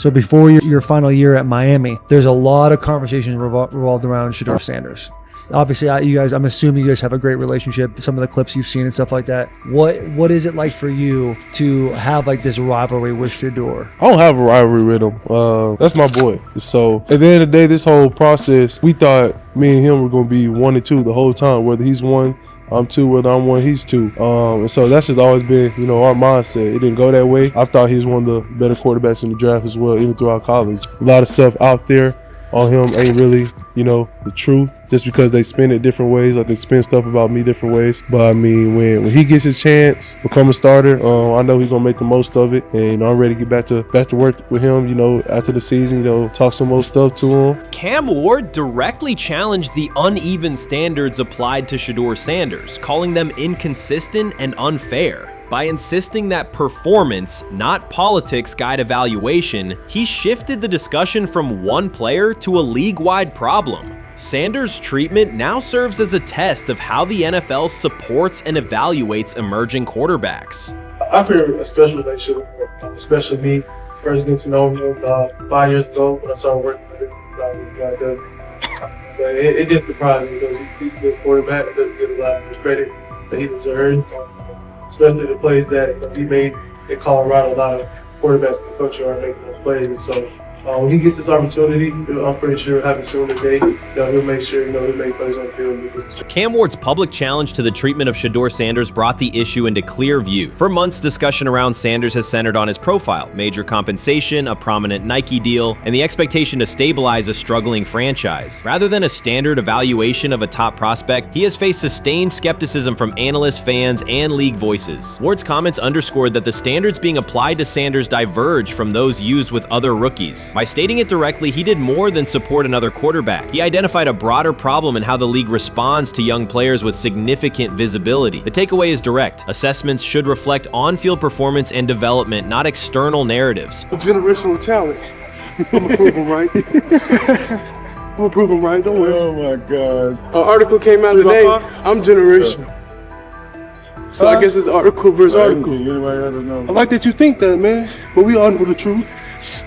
So before your final year at Miami, there's a lot of conversations revolved around Shedeur Sanders. Obviously, I'm assuming you guys have a great relationship. Some of the clips you've seen and stuff like that. What is it like for you to have like this rivalry with Shedeur? I don't have a rivalry with him. That's my boy. So at the end of the day, this whole process, we thought me and him were going to be 1 and 2 the whole time. Whether he's 1, I'm 2. Whether I'm 1, he's 2. And so that's just always been, our mindset. It didn't go that way. I thought he was one of the better quarterbacks in the draft as well, even throughout college. A lot of stuff out there on him ain't really, the truth, just because they spin it different ways. Like they spin stuff about me different ways. But I mean, when he gets his chance, become a starter, I know he's gonna make the most of it. And I'm ready to get back to work with him, after the season, talk some more stuff to him. Cam Ward directly challenged the uneven standards applied to Shedeur Sanders, calling them inconsistent and unfair. By insisting that performance, not politics, guide evaluation, he shifted the discussion from one player to a league-wide problem. Sanders' treatment now serves as a test of how the NFL supports and evaluates emerging quarterbacks. I feel a special relationship, especially me. First getting to know him 5 years ago when I started working with him. But it didn't surprise me because he's a good quarterback. He doesn't get a lot of credit that he deserves. Especially the plays that he made in Colorado. A lot of quarterbacks in the country are making those plays. So when he gets this opportunity, I'm pretty sure having soon today that he'll make sure he'll make plays on the field. Cam Ward's public challenge to the treatment of Shedeur Sanders brought the issue into clear view. For months, discussion around Sanders has centered on his profile, major compensation, a prominent Nike deal, and the expectation to stabilize a struggling franchise. Rather than a standard evaluation of a top prospect, he has faced sustained skepticism from analysts, fans, and league voices. Ward's comments underscored that the standards being applied to Sanders diverge from those used with other rookies. By stating it directly, he did more than support another quarterback. He identified a broader problem in how the league responds to young players with significant visibility. The takeaway is direct. Assessments should reflect on-field performance and development, not external narratives. A generational talent. I'm gonna prove him right. I'm gonna prove him right, don't worry. Oh my gosh. An article came out today. I'm generational. So I guess it's article versus article. I like that you think that, man. But we all know the truth.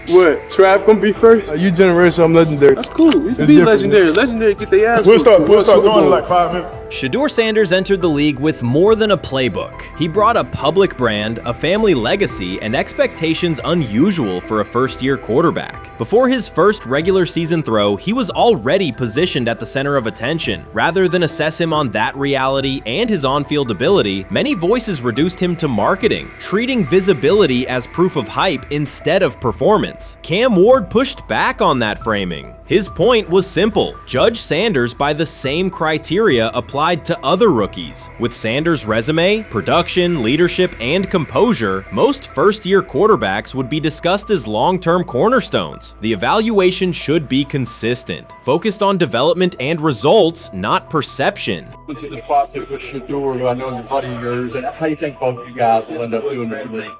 What? Trav gonna be first? You generational, I'm legendary. That's cool. We can be legendary. Legendary, get their ass. We'll start going in like 5 minutes. Shedeur Sanders entered the league with more than a playbook. He brought a public brand, a family legacy, and expectations unusual for a first-year quarterback. Before his first regular season throw, he was already positioned at the center of attention. Rather than assess him on that reality and his on-field ability, many voices reduced him to marketing, treating visibility as proof of hype instead of performance. Cam Ward pushed back on that framing. His point was simple: judge Sanders by the same criteria applied to other rookies. With Sanders' resume, production, leadership, and composure, most first-year quarterbacks would be discussed as long-term cornerstones. The evaluation should be consistent, focused on development and results, not perception. This is the process with Shedeur, who I know is a buddy of yours, and how do you think both of you guys will end up doing in the league?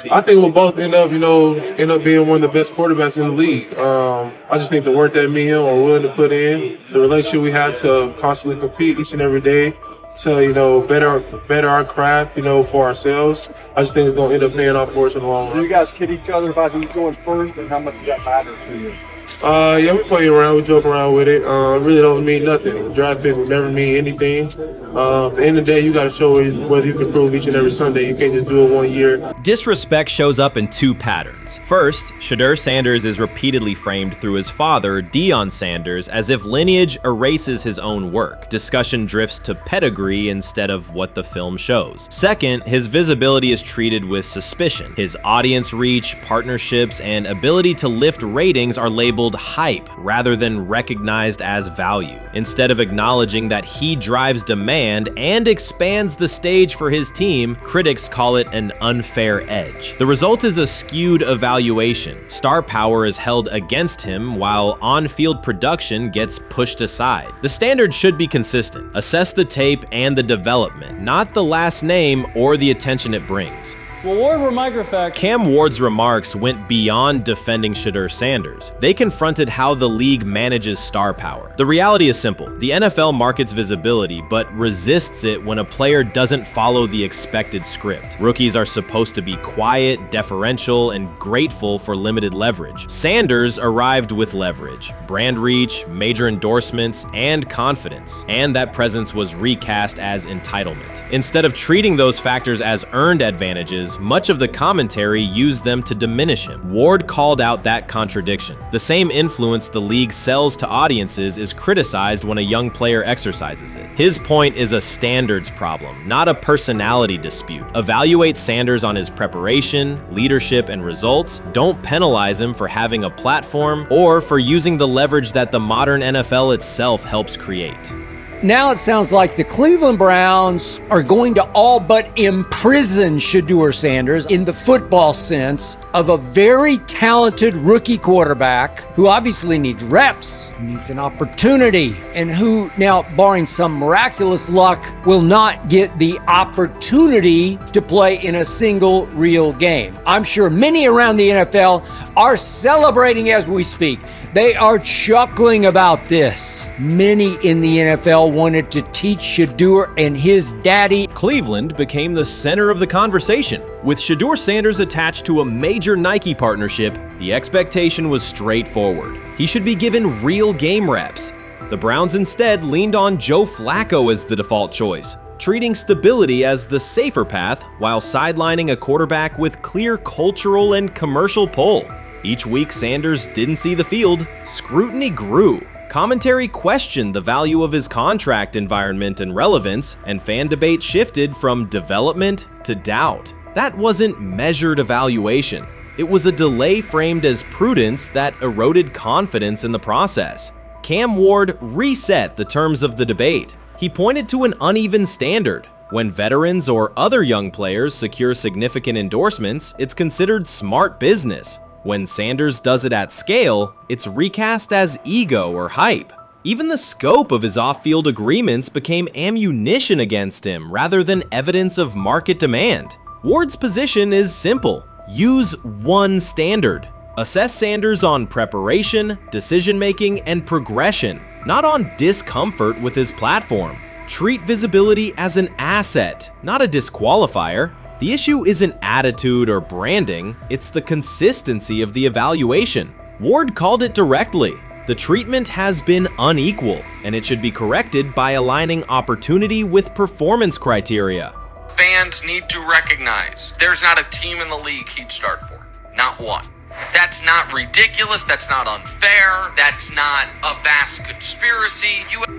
I think we'll both end up being one of the best quarterbacks in the league. I just think the work that me and him are willing to put in, the relationship we have to constantly compete each and every day, to better our craft, for ourselves. I just think it's gonna end up paying off for us in the long run. Do you guys kid each other about who's going first, and how much does that matter to you? Yeah, we play around, we joke around with it. Really don't mean nothing. The draft pick will never mean anything. At the end of the day, you got to show whether you can prove each and every Sunday. You can't just do it 1 year. Disrespect shows up in two patterns. First, Shedeur Sanders is repeatedly framed through his father, Deion Sanders, as if lineage erases his own work. Discussion drifts to pedigree instead of what the film shows. Second, his visibility is treated with suspicion. His audience reach, partnerships, and ability to lift ratings are labeled hype rather than recognized as value. Instead of acknowledging that he drives demand and expands the stage for his team, critics call it an unfair edge. The result is a skewed evaluation. Star power is held against him while on-field production gets pushed aside. The standard should be consistent. Assess the tape and the development, not the last name or the attention it brings. Well, Ward were microfacts. Cam Ward's remarks went beyond defending Shedeur Sanders. They confronted how the league manages star power. The reality is simple. The NFL markets visibility, but resists it when a player doesn't follow the expected script. Rookies are supposed to be quiet, deferential, and grateful for limited leverage. Sanders arrived with leverage, brand reach, major endorsements, and confidence. And that presence was recast as entitlement. Instead of treating those factors as earned advantages, much of the commentary used them to diminish him. Ward called out that contradiction. The same influence the league sells to audiences is criticized when a young player exercises it. His point is a standards problem, not a personality dispute. Evaluate Sanders on his preparation, leadership, and results. Don't penalize him for having a platform or for using the leverage that the modern NFL itself helps create. Now it sounds like the Cleveland Browns are going to all but imprison Shedeur Sanders in the football sense of a very talented rookie quarterback who obviously needs reps, who needs an opportunity, and who now, barring some miraculous luck, will not get the opportunity to play in a single real game. I'm sure many around the NFL are celebrating as we speak. They are chuckling about this. Many in the NFL wanted to teach Shedeur and his daddy. Cleveland became the center of the conversation. With Shedeur Sanders attached to a major Nike partnership, the expectation was straightforward. He should be given real game reps. The Browns instead leaned on Joe Flacco as the default choice, treating stability as the safer path while sidelining a quarterback with clear cultural and commercial pull. Each week Sanders didn't see the field, scrutiny grew. Commentary questioned the value of his contract environment and relevance, and fan debate shifted from development to doubt. That wasn't measured evaluation. It was a delay framed as prudence that eroded confidence in the process. Cam Ward reset the terms of the debate. He pointed to an uneven standard. When veterans or other young players secure significant endorsements, it's considered smart business. When Sanders does it at scale, it's recast as ego or hype. Even the scope of his off-field agreements became ammunition against him rather than evidence of market demand. Ward's position is simple. Use one standard. Assess Sanders on preparation, decision-making, and progression, not on discomfort with his platform. Treat visibility as an asset, not a disqualifier. The issue isn't attitude or branding, it's the consistency of the evaluation. Ward called it directly. The treatment has been unequal, and it should be corrected by aligning opportunity with performance criteria. Fans need to recognize there's not a team in the league he'd start for. Not one. That's not ridiculous, that's not unfair, that's not a vast conspiracy.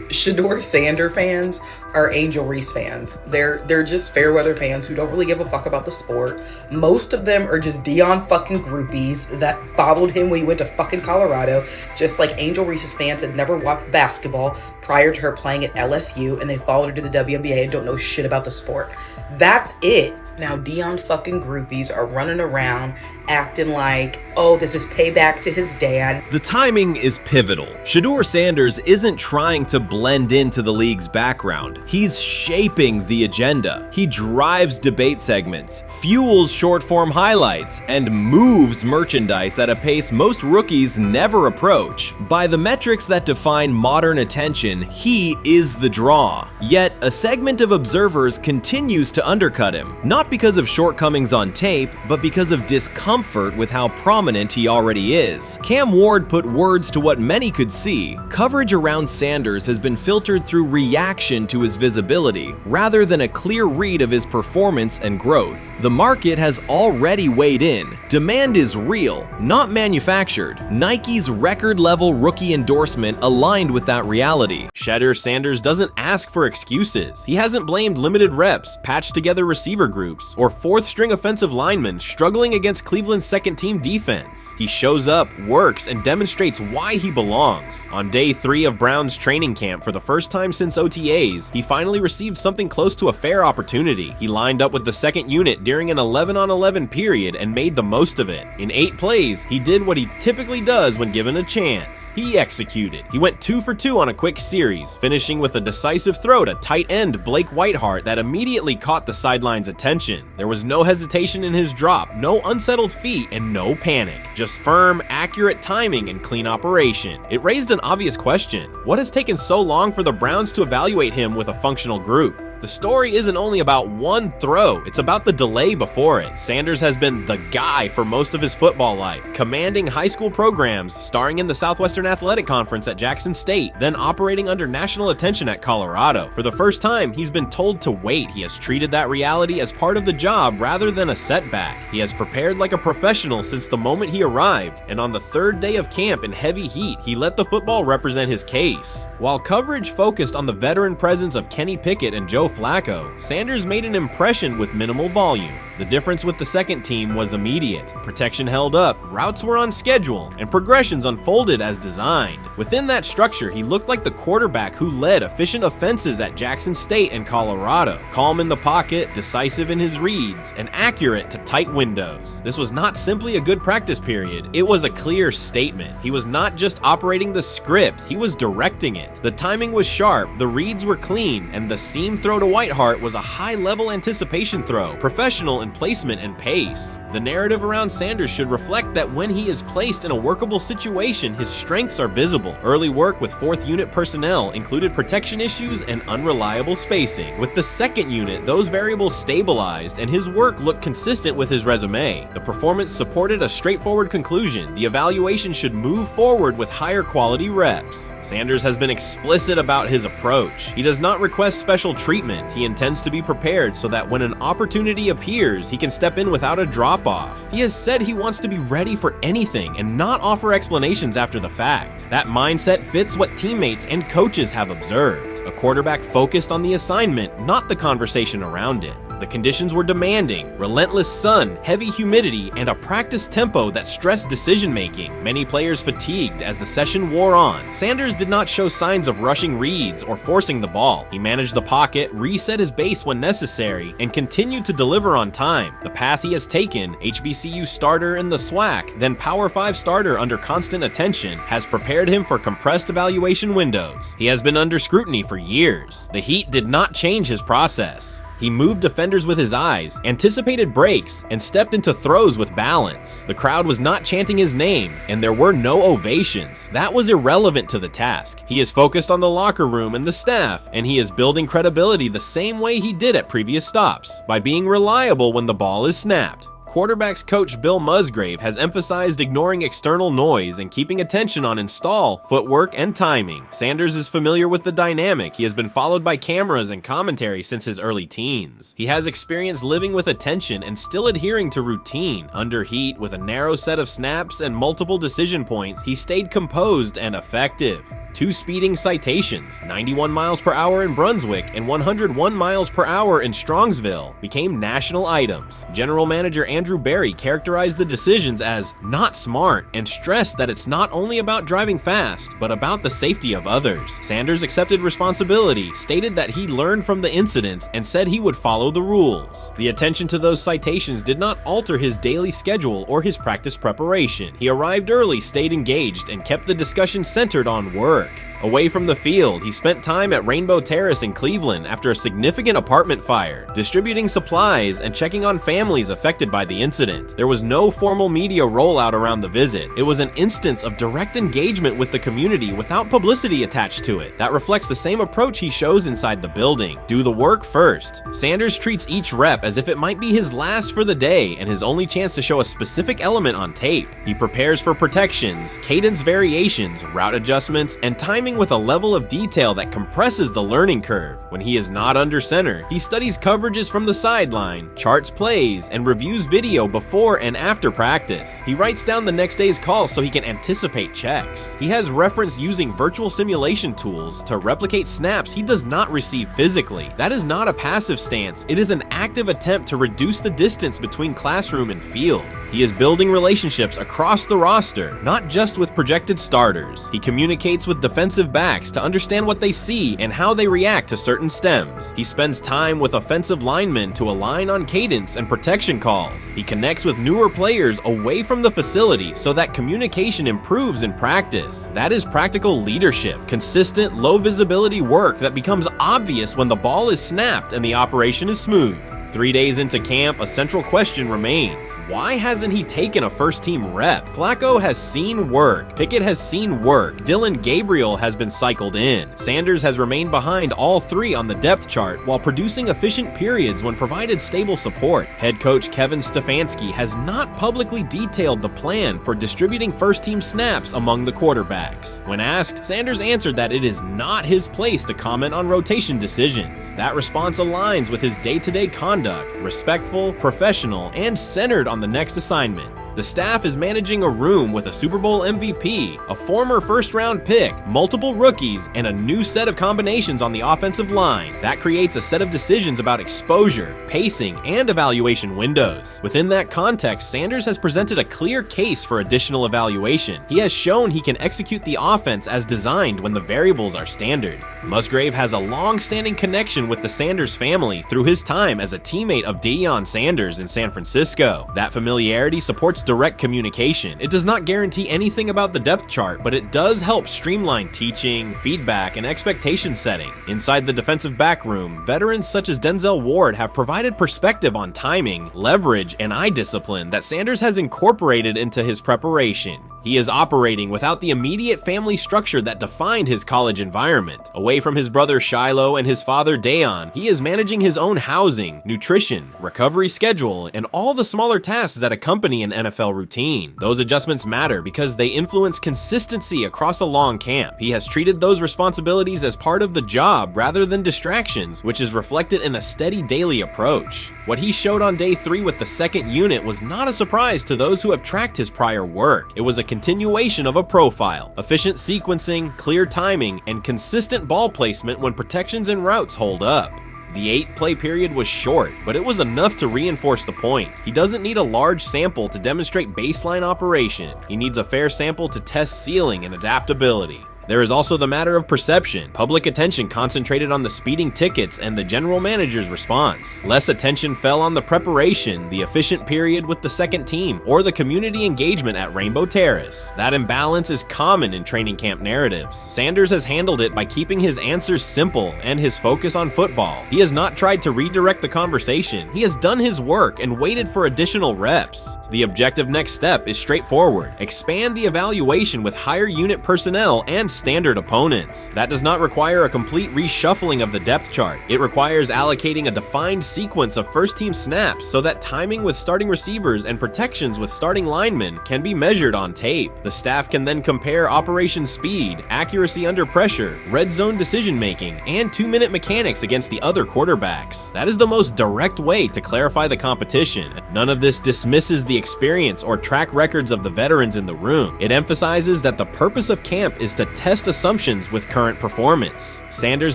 Shedeur Sanders fans are Angel Reese fans. They're just fair weather fans who don't really give a fuck about the sport. Most of them are just Dion fucking groupies that followed him when he went to fucking Colorado, just like Angel Reese's fans had never watched basketball prior to her playing at LSU, and they followed her to the WNBA and don't know shit about the sport. That's it. Now Dion fucking groupies are running around acting like, oh, this is payback to his dad. The timing is pivotal. Shedeur Sanders isn't trying to blend into the league's background. He's shaping the agenda. He drives debate segments, fuels short-form highlights, and moves merchandise at a pace most rookies never approach. By the metrics that define modern attention, he is the draw. Yet, a segment of observers continues to undercut him, not because of shortcomings on tape, but because of discomfort with how prominent he already is. Cam Ward put words to what many could see. Coverage around Sanders has been filtered through reaction to his visibility, rather than a clear read of his performance and growth. The market has already weighed in. Demand is real, not manufactured. Nike's record-level rookie endorsement aligned with that reality. Shedeur Sanders doesn't ask for excuses. He hasn't blamed limited reps, patched together receiver groups, or fourth-string offensive linemen struggling against Cleveland's second-team defense. He shows up, works, and demonstrates why he belongs. On day 3 of Brown's training camp, for the first time since OTAs, he finally received something close to a fair opportunity. He lined up with the second unit during an 11-on-11 period and made the most of it. In 8 plays, he did what he typically does when given a chance. He executed. He went 2 for 2 on a quick series, finishing with a decisive throw to tight end Blake Whiteheart that immediately caught the sideline's attention. attention. There was no hesitation in his drop, no unsettled feet, and no panic. Just firm, accurate timing and clean operation. It raised an obvious question. What has taken so long for the Browns to evaluate him with a functional group? The story isn't only about one throw, it's about the delay before it. Sanders has been the guy for most of his football life, commanding high school programs, starring in the Southwestern Athletic Conference at Jackson State, then operating under national attention at Colorado. For the first time, he's been told to wait. He has treated that reality as part of the job rather than a setback. He has prepared like a professional since the moment he arrived, and on the third day of camp in heavy heat, he let the football represent his case. While coverage focused on the veteran presence of Kenny Pickett and Joe Flacco, Sanders made an impression with minimal volume. The difference with the second team was immediate. Protection held up, routes were on schedule, and progressions unfolded as designed. Within that structure, he looked like the quarterback who led efficient offenses at Jackson State and Colorado. Calm in the pocket, decisive in his reads, and accurate to tight windows. This was not simply a good practice period, it was a clear statement. He was not just operating the script, he was directing it. The timing was sharp, the reads were clean, and the seam throw to Whiteheart was a high-level anticipation throw, professional in placement and pace. The narrative around Sanders should reflect that when he is placed in a workable situation, his strengths are visible. Early work with 4th unit personnel included protection issues and unreliable spacing. With the 2nd unit, those variables stabilized and his work looked consistent with his resume. The performance supported a straightforward conclusion. The evaluation should move forward with higher quality reps. Sanders has been explicit about his approach. He does not request special treatment. He intends to be prepared so that when an opportunity appears, he can step in without a drop-off. He has said he wants to be ready for anything and not offer explanations after the fact. That mindset fits what teammates and coaches have observed. A quarterback focused on the assignment, not the conversation around it. The conditions were demanding: relentless sun, heavy humidity, and a practice tempo that stressed decision-making. Many players fatigued as the session wore on. Sanders did not show signs of rushing reads or forcing the ball. He managed the pocket, reset his base when necessary, and continued to deliver on time. The path he has taken, HBCU starter in the SWAC, then Power 5 starter under constant attention, has prepared him for compressed evaluation windows. He has been under scrutiny for years. The heat did not change his process. He moved defenders with his eyes, anticipated breaks, and stepped into throws with balance. The crowd was not chanting his name, and there were no ovations. That was irrelevant to the task. He is focused on the locker room and the staff, and he is building credibility the same way he did at previous stops, by being reliable when the ball is snapped. Quarterbacks coach Bill Musgrave has emphasized ignoring external noise and keeping attention on install, footwork, and timing. Sanders is familiar with the dynamic. He has been followed by cameras and commentary since his early teens. He has experience living with attention and still adhering to routine. Under heat, with a narrow set of snaps and multiple decision points, he stayed composed and effective. 2 speeding citations, 91 miles per hour in Brunswick and 101 miles per hour in Strongsville, became national items. General Manager Andrew Berry characterized the decisions as not smart and stressed that it's not only about driving fast, but about the safety of others. Sanders accepted responsibility, stated that he learned from the incidents, and said he would follow the rules. The attention to those citations did not alter his daily schedule or his practice preparation. He arrived early, stayed engaged, and kept the discussion centered on work. Away from the field, he spent time at Rainbow Terrace in Cleveland after a significant apartment fire, distributing supplies and checking on families affected by the incident. There was no formal media rollout around the visit. It was an instance of direct engagement with the community without publicity attached to it. That reflects the same approach he shows inside the building. Do the work first. Sanders treats each rep as if it might be his last for the day and his only chance to show a specific element on tape. He prepares for protections, cadence variations, route adjustments, and timing with a level of detail that compresses the learning curve. When he is not under center, he studies coverages from the sideline, charts plays, and reviews video before and after practice. He writes down the next day's calls so he can anticipate checks. He has referenced using virtual simulation tools to replicate snaps he does not receive physically. That is not a passive stance, it is an active attempt to reduce the distance between classroom and field. He is building relationships across the roster, not just with projected starters. He communicates with defensive backs to understand what they see and how they react to certain stems. He spends time with offensive linemen to align on cadence and protection calls. He connects with newer players away from the facility so that communication improves in practice. That is practical leadership, consistent, low visibility work that becomes obvious when the ball is snapped and the operation is smooth. 3 days into camp, a central question remains. Why hasn't he taken a first-team rep? Flacco has seen work. Pickett has seen work. Dylan Gabriel has been cycled in. Sanders has remained behind all three on the depth chart while producing efficient periods when provided stable support. Head coach Kevin Stefanski has not publicly detailed the plan for distributing first-team snaps among the quarterbacks. When asked, Sanders answered that it is not his place to comment on rotation decisions. That response aligns with his day-to-day conduct, respectful, professional, and centered on the next assignment. The staff is managing a room with a Super Bowl MVP, a former first-round pick, multiple rookies, and a new set of combinations on the offensive line. That creates a set of decisions about exposure, pacing, and evaluation windows. Within that context, Sanders has presented a clear case for additional evaluation. He has shown he can execute the offense as designed when the variables are standard. Musgrave has a long-standing connection with the Sanders family through his time as a teammate of Deion Sanders in San Francisco. That familiarity supports direct communication. It does not guarantee anything about the depth chart, but it does help streamline teaching, feedback, and expectation setting. Inside the defensive back room, veterans such as Denzel Ward have provided perspective on timing, leverage, and eye discipline that Sanders has incorporated into his preparation. He is operating without the immediate family structure that defined his college environment. Away from his brother Shiloh and his father Dayon, he is managing his own housing, nutrition, recovery schedule, and all the smaller tasks that accompany an NFL routine. Those adjustments matter because they influence consistency across a long camp. He has treated those responsibilities as part of the job rather than distractions, which is reflected in a steady daily approach. What he showed on day 3 with the second unit was not a surprise to those who have tracked his prior work. It was a continuation of a profile: efficient sequencing, clear timing, and consistent ball placement when protections and routes hold up. The 8-play period was short, but it was enough to reinforce the point. He doesn't need a large sample to demonstrate baseline operation. He needs a fair sample to test ceiling and adaptability. There is also the matter of perception. Public attention concentrated on the speeding tickets and the general manager's response. Less attention fell on the preparation, the efficient period with the second team, or the community engagement at Rainbow Terrace. That imbalance is common in training camp narratives. Sanders has handled it by keeping his answers simple and his focus on football. He has not tried to redirect the conversation. He has done his work and waited for additional reps. The objective next step is straightforward: expand the evaluation with higher unit personnel and standard opponents. That does not require a complete reshuffling of the depth chart. It requires allocating a defined sequence of first-team snaps so that timing with starting receivers and protections with starting linemen can be measured on tape. The staff can then compare operation speed, accuracy under pressure, red zone decision-making, and 2-minute mechanics against the other quarterbacks. That is the most direct way to clarify the competition. None of this dismisses the experience or track records of the veterans in the room. It emphasizes that the purpose of camp is to test assumptions with current performance. Sanders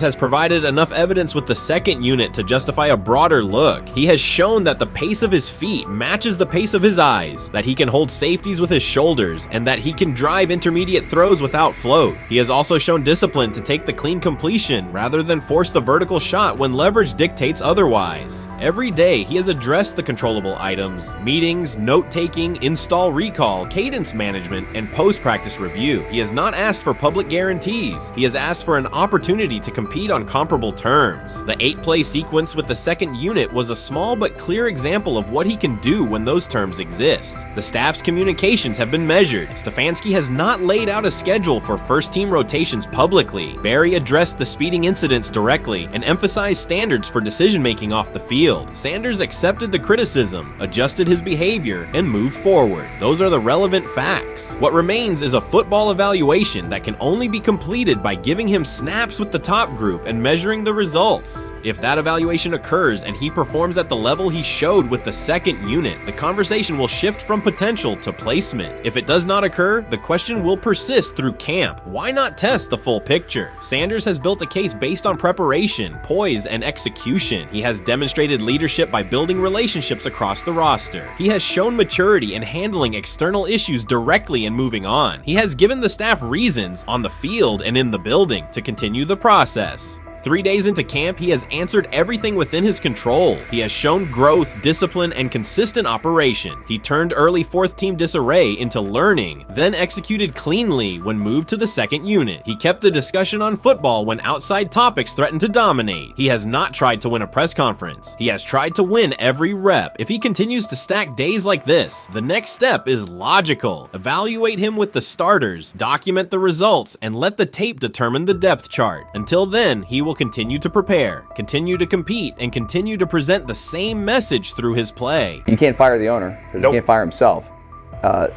has provided enough evidence with the second unit to justify a broader look. He has shown that the pace of his feet matches the pace of his eyes, that he can hold safeties with his shoulders, and that he can drive intermediate throws without float. He has also shown discipline to take the clean completion rather than force the vertical shot when leverage dictates otherwise. Every day, he has addressed the controllable items: meetings, note-taking, install recall, cadence management, and post-practice review. He has not asked for public guarantees. He has asked for an opportunity to compete on comparable terms. The 8-play sequence with the second unit was a small but clear example of what he can do when those terms exist. The staff's communications have been measured. Stefanski has not laid out a schedule for first-team rotations publicly. Barry addressed the speeding incidents directly and emphasized standards for decision-making off the field. Sanders accepted the criticism, adjusted his behavior, and moved forward. Those are the relevant facts. What remains is a football evaluation that can only be completed by giving him snaps with the top group and measuring the results. If that evaluation occurs and he performs at the level he showed with the second unit, the conversation will shift from potential to placement. If it does not occur, the question will persist through camp. Why not test the full picture? Sanders has built a case based on preparation, poise, and execution. He has demonstrated leadership by building relationships across the roster. He has shown maturity in handling external issues directly and moving on. He has given the staff reasons on the field and in the building to continue the process. 3 days into camp, he has answered everything within his control. He has shown growth, discipline, and consistent operation. He turned early fourth-team disarray into learning, then executed cleanly when moved to the second unit. He kept the discussion on football when outside topics threatened to dominate. He has not tried to win a press conference. He has tried to win every rep. If he continues to stack days like this, the next step is logical. Evaluate him with the starters, document the results, and let the tape determine the depth chart. Until then, he will continue to prepare, continue to compete, and continue to present the same message through his play. You can't fire the owner because he can't fire himself.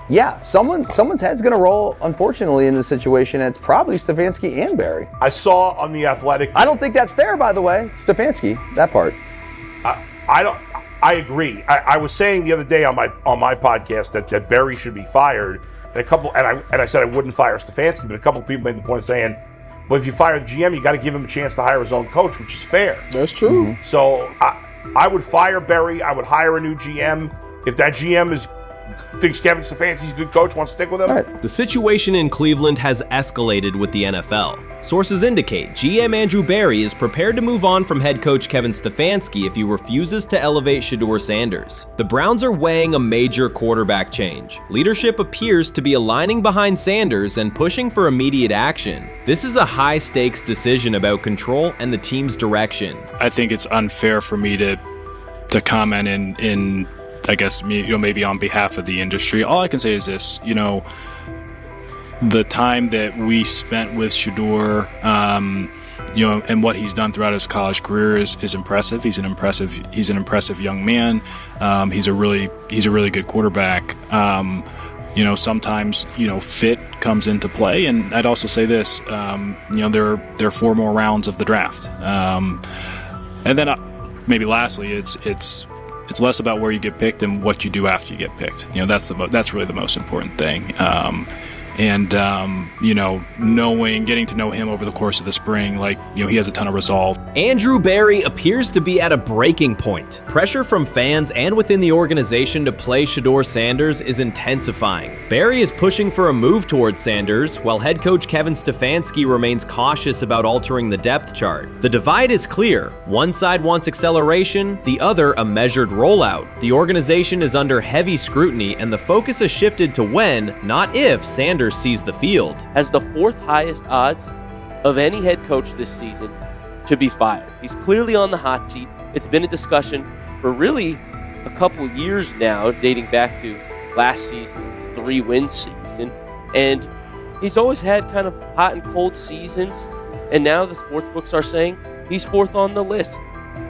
Yeah, someone's head's going to roll, unfortunately, in this situation, and it's probably Stefanski and Barry. I saw on The Athletic. I don't think that's fair, by the way. Stefanski, that part. I agree. I was saying the other day on my podcast that Barry should be fired, and I said I wouldn't fire Stefanski, but a couple of people made the point of saying, well, if you fire the GM, you got to give him a chance to hire his own coach, which is fair. That's true. So I would fire Barry. I would hire a new GM. If that GM thinks Kevin Stefanski's a good coach, wants to stick with him. The situation in Cleveland has escalated with the NFL. Sources indicate GM Andrew Barry is prepared to move on from head coach Kevin Stefanski if he refuses to elevate Shedeur Sanders. The Browns are weighing a major quarterback change. Leadership appears to be aligning behind Sanders and pushing for immediate action. This is a high-stakes decision about control and the team's direction. I think it's unfair for me to comment in I guess, maybe on behalf of the industry. All I can say is this, the time that we spent with Shedeur, and what he's done throughout his college career is impressive. He's an impressive young man. He's a really good quarterback. Sometimes, fit comes into play. And I'd also say this, there are 4 more rounds of the draft. And then maybe lastly, it's less about where you get picked and what you do after you get picked. That's really the most important thing. Getting to know him over the course of the spring, he has a ton of resolve. Andrew Barry appears to be at a breaking point. Pressure from fans and within the organization to play Shedeur Sanders is intensifying. Barry is pushing for a move towards Sanders, while head coach Kevin Stefanski remains cautious about altering the depth chart. The divide is clear. One side wants acceleration, the other a measured rollout. The organization is under heavy scrutiny, and the focus has shifted to when, not if, Sanders sees the field. Has the 4th highest odds of any head coach this season to be fired. He's clearly on the hot seat. It's been a discussion for really a couple years now, dating back to last season's 3-win season. And he's always had kind of hot and cold seasons. And now the sports books are saying he's 4th on the list.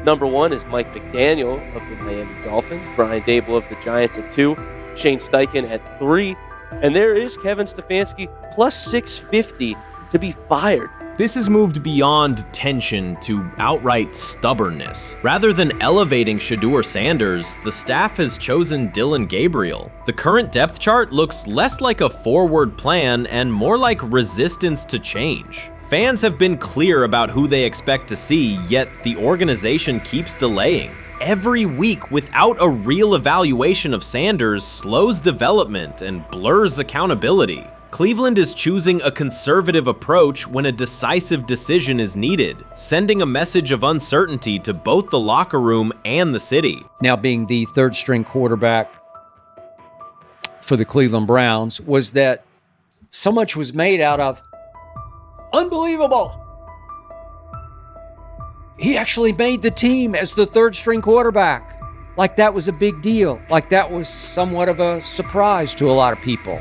Number 1 is Mike McDaniel of the Miami Dolphins, Brian Dable of the Giants at 2, Shane Steichen at 3, and there is Kevin Stefanski plus 650 to be fired. This has moved beyond tension to outright stubbornness. Rather than elevating Shedeur Sanders, the staff has chosen Dillon Gabriel. The current depth chart looks less like a forward plan and more like resistance to change. Fans have been clear about who they expect to see, yet the organization keeps delaying. Every week without a real evaluation of Sanders slows development and blurs accountability. Cleveland is choosing a conservative approach when a decisive decision is needed, sending a message of uncertainty to both the locker room and the city. Now, being the 3rd-string quarterback for the Cleveland Browns, was that so much was made out of unbelievable. He actually made the team as the 3rd-string quarterback. Like that was a big deal. Like that was somewhat of a surprise to a lot of people.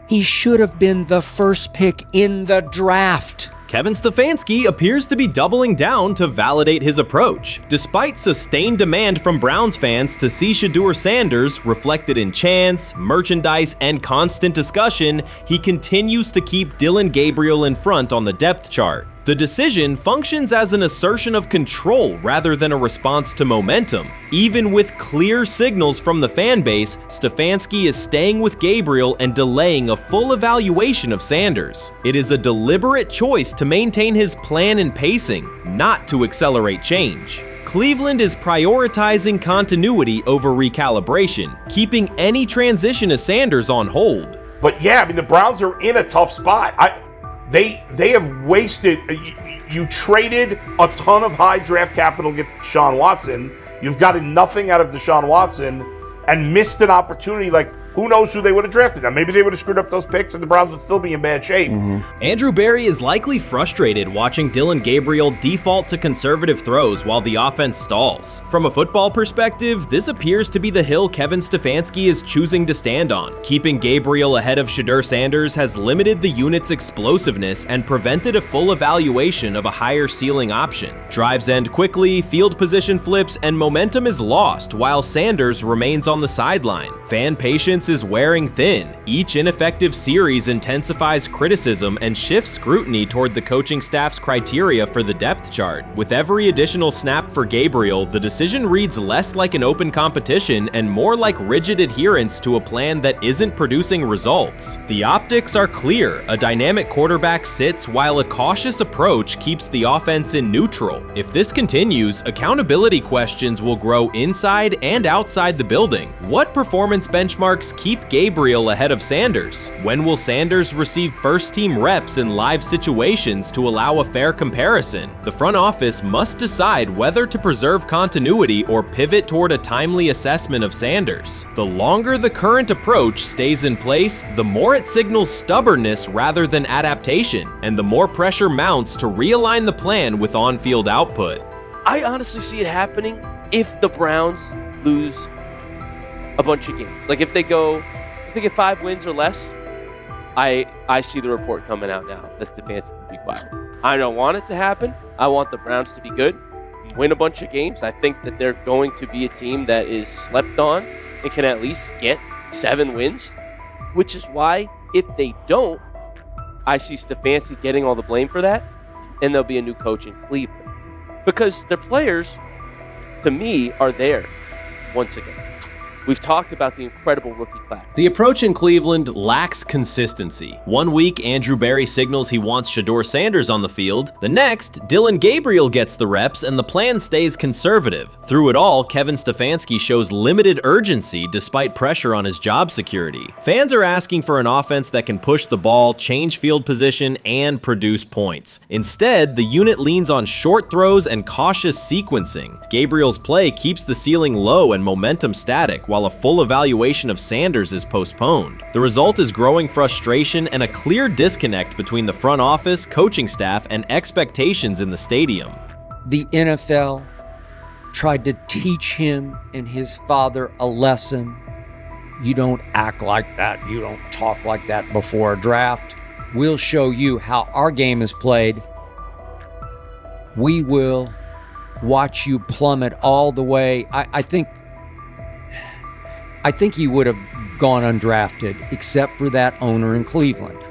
He should have been the first pick in the draft. Kevin Stefanski appears to be doubling down to validate his approach. Despite sustained demand from Browns fans to see Shedeur Sanders reflected in chants, merchandise, and constant discussion, he continues to keep Dillon Gabriel in front on the depth chart. The decision functions as an assertion of control rather than a response to momentum. Even with clear signals from the fan base, Stefanski is staying with Gabriel and delaying a full evaluation of Sanders. It is a deliberate choice to maintain his plan and pacing, not to accelerate change. Cleveland is prioritizing continuity over recalibration, keeping any transition to Sanders on hold. But yeah, the Browns are in a tough spot. They have wasted. You traded a ton of high draft capital to get Deshaun Watson. You've gotten nothing out of Deshaun Watson and missed an opportunity. Like, who knows who they would have drafted? Now, maybe they would have screwed up those picks and the Browns would still be in bad shape. Andrew Berry is likely frustrated watching Dillon Gabriel default to conservative throws while the offense stalls. From a football perspective, this appears to be the hill Kevin Stefanski is choosing to stand on. Keeping Gabriel ahead of Shedeur Sanders has limited the unit's explosiveness and prevented a full evaluation of a higher ceiling option. Drives end quickly, field position flips, and momentum is lost while Sanders remains on the sideline. Fan patience is wearing thin. Each ineffective series intensifies criticism and shifts scrutiny toward the coaching staff's criteria for the depth chart. With every additional snap for Gabriel, the decision reads less like an open competition and more like rigid adherence to a plan that isn't producing results. The optics are clear. A dynamic quarterback sits while a cautious approach keeps the offense in neutral. If this continues, accountability questions will grow inside and outside the building. What performance benchmarks keep Gabriel ahead of Sanders? When will Sanders receive first-team reps in live situations to allow a fair comparison? The front office must decide whether to preserve continuity or pivot toward a timely assessment of Sanders. The longer the current approach stays in place, the more it signals stubbornness rather than adaptation, and the more pressure mounts to realign the plan with on-field output. I honestly see it happening if the Browns lose a bunch of games. Like if they get 5 wins or less, I see the report coming out now that Stefanski will be fired. I don't want it to happen. I want the Browns to be good, win a bunch of games. I think that they're going to be a team that is slept on and can at least get 7 wins, which is why if they don't, I see Stefanski getting all the blame for that, and there'll be a new coach in Cleveland. Because their players, to me, are there once again. We've talked about the incredible rookie class. The approach in Cleveland lacks consistency. One week, Andrew Berry signals he wants Shedeur Sanders on the field. The next, Dillon Gabriel gets the reps and the plan stays conservative. Through it all, Kevin Stefanski shows limited urgency despite pressure on his job security. Fans are asking for an offense that can push the ball, change field position, and produce points. Instead, the unit leans on short throws and cautious sequencing. Gabriel's play keeps the ceiling low and momentum static, while a full evaluation of Sanders is postponed. The result is growing frustration and a clear disconnect between the front office, coaching staff, and expectations in the stadium. The NFL tried to teach him and his father a lesson. You don't act like that. You don't talk like that before a draft. We'll show you how our game is played. We will watch you plummet all the way. I think he would have gone undrafted except for that owner in Cleveland.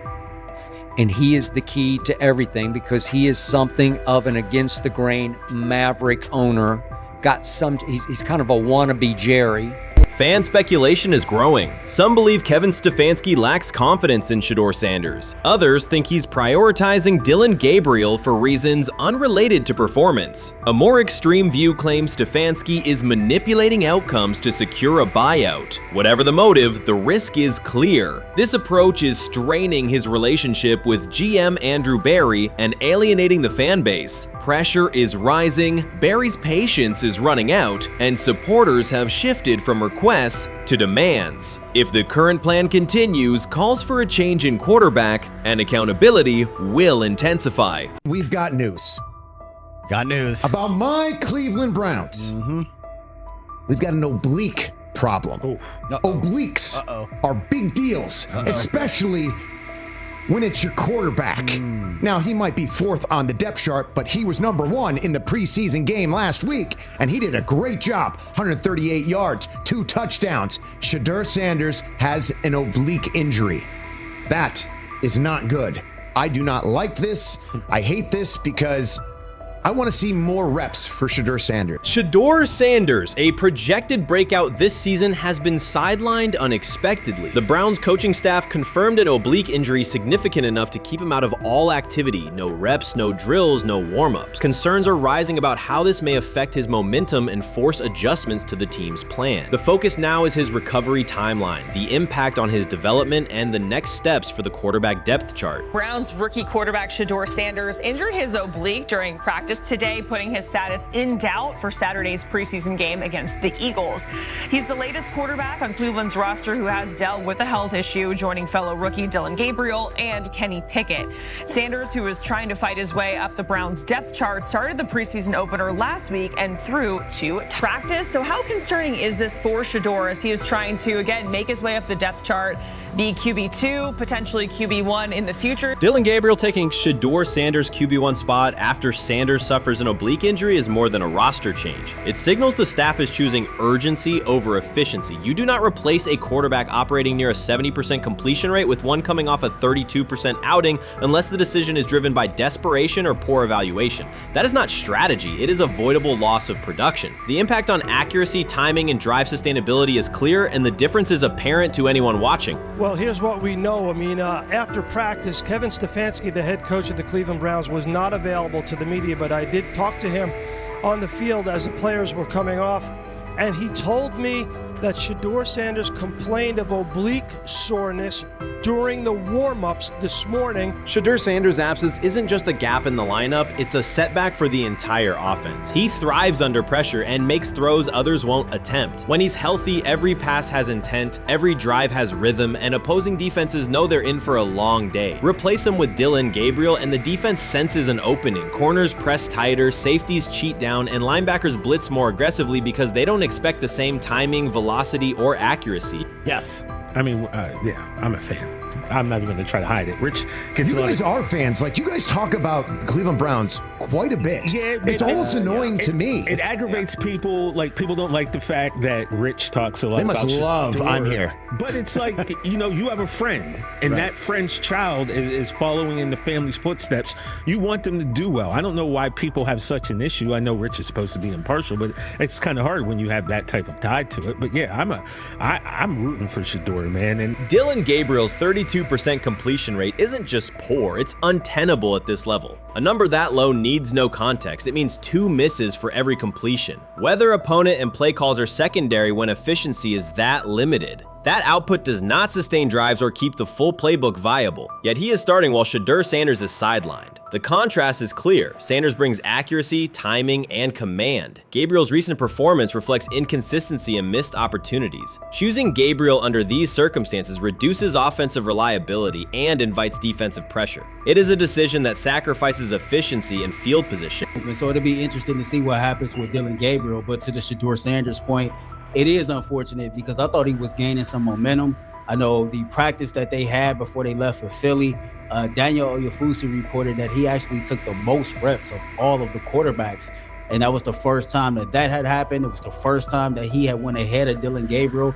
And he is the key to everything because he is something of an against-the-grain maverick owner. He's kind of a wannabe Jerry. Fan speculation is growing. Some believe Kevin Stefanski lacks confidence in Shedeur Sanders. Others think he's prioritizing Dillon Gabriel for reasons unrelated to performance. A more extreme view claims Stefanski is manipulating outcomes to secure a buyout. Whatever the motive, the risk is clear. This approach is straining his relationship with GM Andrew Berry and alienating the fan base. Pressure is rising, Berry's patience is running out, and supporters have shifted from requests to demands. If the current plan continues, calls for a change in quarterback and accountability will intensify. We've got news. Got news. About my Cleveland Browns. We've got an oblique problem. Obliques are big deals, especially when it's your quarterback. Now, he might be 4th on the depth chart, but he was number 1 in the preseason game last week, and he did a great job. 138 yards, 2 touchdowns. Shedeur Sanders has an oblique injury. That is not good. I do not like this. I hate this because I want to see more reps for Shedeur Sanders. Shedeur Sanders, a projected breakout this season, has been sidelined unexpectedly. The Browns coaching staff confirmed an oblique injury significant enough to keep him out of all activity. No reps, no drills, no warm-ups. Concerns are rising about how this may affect his momentum and force adjustments to the team's plan. The focus now is his recovery timeline, the impact on his development, and the next steps for the quarterback depth chart. Browns rookie quarterback Shedeur Sanders injured his oblique during practice today, putting his status in doubt for Saturday's preseason game against the Eagles. He's the latest quarterback on Cleveland's roster who has dealt with a health issue, joining fellow rookie Dillon Gabriel and Kenny Pickett. Sanders, who is trying to fight his way up the Browns depth chart, started the preseason opener last week and threw to practice. So how concerning is this for Shedeur as he is trying to, again, make his way up the depth chart, be QB2, potentially QB1 in the future? Dillon Gabriel taking Shedeur Sanders' QB1 spot after Sanders suffers an oblique injury is more than a roster change. It signals the staff is choosing urgency over efficiency. You do not replace a quarterback operating near a 70% completion rate with one coming off a 32% outing unless the decision is driven by desperation or poor evaluation. That is not strategy, it is avoidable loss of production. The impact on accuracy, timing, and drive sustainability is clear, and the difference is apparent to anyone watching. Well, here's what we know. I mean, after practice, Kevin Stefanski, the head coach of the Cleveland Browns, was not available to the media, but I did talk to him on the field as the players were coming off, and he told me that Shedeur Sanders complained of oblique soreness during the warm-ups this morning. Shedeur Sanders' absence isn't just a gap in the lineup, it's a setback for the entire offense. He thrives under pressure and makes throws others won't attempt. When he's healthy, every pass has intent, every drive has rhythm, and opposing defenses know they're in for a long day. Replace him with Dillon Gabriel and the defense senses an opening. Corners press tighter, safeties cheat down, and linebackers blitz more aggressively because they don't expect the same timing, velocity, or accuracy. Yes. I mean, yeah, I'm a fan. I'm not even going to try to hide it. Rich gets You guys are fans. Like, you guys talk about the Cleveland Browns quite a bit. Yeah, it's almost annoying to me. It aggravates people. Like, people don't like the fact that Rich talks a lot about They must love Shedeur. I'm here. But it's like, you know, you have a friend, and that friend's child is following in the family's footsteps. You want them to do well. I don't know why people have such an issue. I know Rich is supposed to be impartial, but it's kind of hard when you have that type of tie to it. But yeah, I'm rooting for Shedeur, man. And Dillon Gabriel's 32% completion rate isn't just poor, it's untenable at this level. A number that low needs no context. It means 2 misses for every completion. Weather, opponent, and play calls are secondary when efficiency is that limited. That output does not sustain drives or keep the full playbook viable, yet he is starting while Shedeur Sanders is sidelined. The contrast is clear. Sanders brings accuracy, timing, and command. Gabriel's recent performance reflects inconsistency and missed opportunities. Choosing Gabriel under these circumstances reduces offensive reliability and invites defensive pressure. It is a decision that sacrifices efficiency and field position. So it'll be interesting to see what happens with Dillon Gabriel, but to the Shedeur Sanders point, it is unfortunate because I thought he was gaining some momentum. I know the practice that they had before they left for Philly, Daniel Oyefusi reported that he actually took the most reps of all of the quarterbacks. And that was the first time that had happened. It was the first time that he had went ahead of Dillon Gabriel,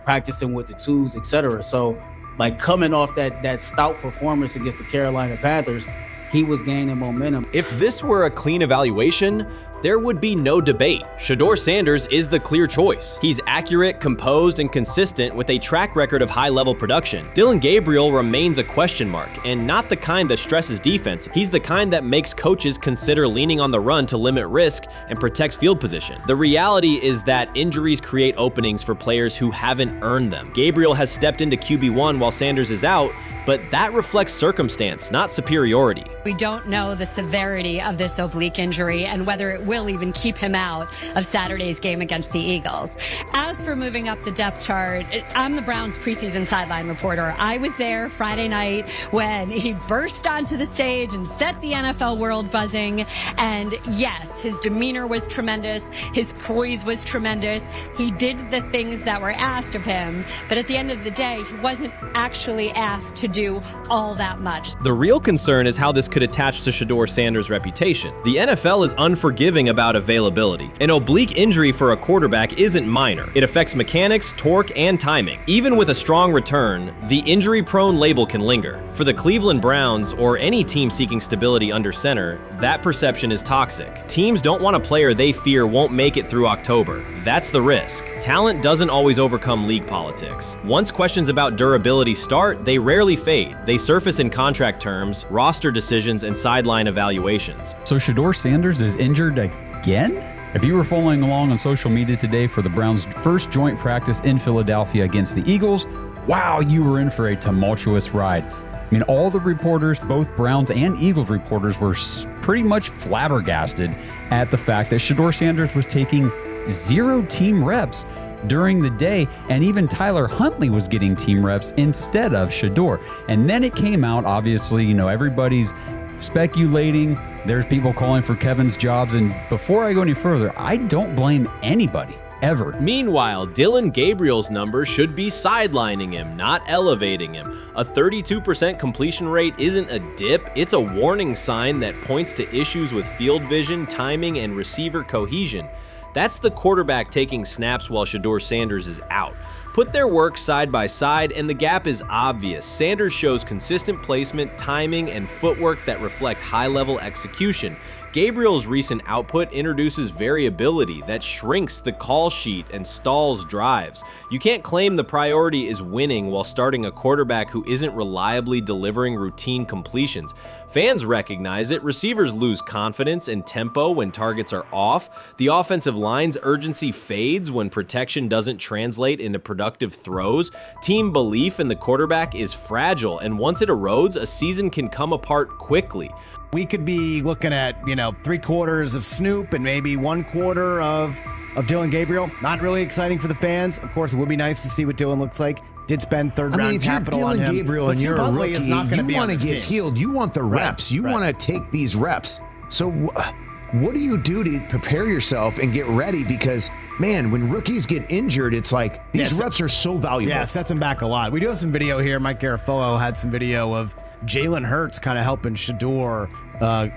practicing with the twos, etc. So, like, coming off that stout performance against the Carolina Panthers, he was gaining momentum. If this were a clean evaluation, there would be no debate. Shedeur Sanders is the clear choice. He's accurate, composed, and consistent with a track record of high-level production. Dillon Gabriel remains a question mark, and not the kind that stresses defense. He's the kind that makes coaches consider leaning on the run to limit risk and protect field position. The reality is that injuries create openings for players who haven't earned them. Gabriel has stepped into QB1 while Sanders is out, but that reflects circumstance, not superiority. We don't know the severity of this oblique injury and whether it will even keep him out of Saturday's game against the Eagles. As for moving up the depth chart, I'm the Browns preseason sideline reporter. I was there Friday night when he burst onto the stage and set the NFL world buzzing. And yes, his demeanor was tremendous. His poise was tremendous. He did the things that were asked of him. But at the end of the day, he wasn't actually asked to do all that much. The real concern is how this could attach to Shedeur Sanders' reputation. The NFL is unforgiving forgiving about availability. An oblique injury for a quarterback isn't minor. It affects mechanics, torque, and timing. Even with a strong return, the injury-prone label can linger. For the Cleveland Browns, or any team seeking stability under center, that perception is toxic. Teams don't want a player they fear won't make it through October. That's the risk. Talent doesn't always overcome league politics. Once questions about durability start, they rarely fade. They surface in contract terms, roster decisions, and sideline evaluations. So Shedeur Sanders is injured again? If you were following along on social media today for the Browns' first joint practice in Philadelphia against the Eagles, wow, you were in for a tumultuous ride. I mean, all the reporters, both Browns and Eagles reporters, were pretty much flabbergasted at the fact that Shedeur Sanders was taking 0 team reps during the day, and even Tyler Huntley was getting team reps instead of Shedeur. And then it came out, obviously, you know, everybody's speculating. There's people calling for Kevin's jobs. And before I go any further, I don't blame anybody. Ever. Meanwhile, Dillon Gabriel's numbers should be sidelining him, not elevating him. A 32% completion rate isn't a dip, it's a warning sign that points to issues with field vision, timing, and receiver cohesion. That's the quarterback taking snaps while Shedeur Sanders is out. Put their work side by side and the gap is obvious. Sanders shows consistent placement, timing, and footwork that reflect high-level execution. Gabriel's recent output introduces variability that shrinks the call sheet and stalls drives. You can't claim the priority is winning while starting a quarterback who isn't reliably delivering routine completions. Fans recognize it, receivers lose confidence and tempo when targets are off, the offensive line's urgency fades when protection doesn't translate into productive throws, team belief in the quarterback is fragile, and once it erodes, a season can come apart quickly. We could be looking at, 3/4 of Snoop and maybe 1/4 of Dillon Gabriel. Not really exciting for the fans. Of course, it would be nice to see what Dillon looks like. Did spend third-round capital on him. Gabriel and you're a rookie, is not going to be you on want to this get team. healed. You want the reps. You want to take these reps. So what do you do to prepare yourself and get ready? Because, man, when rookies get injured, it's like these reps are so valuable. Yeah, sets him back a lot. We do have some video here. Mike Garafolo had some video of Jalen Hurts kind of helping Shedeur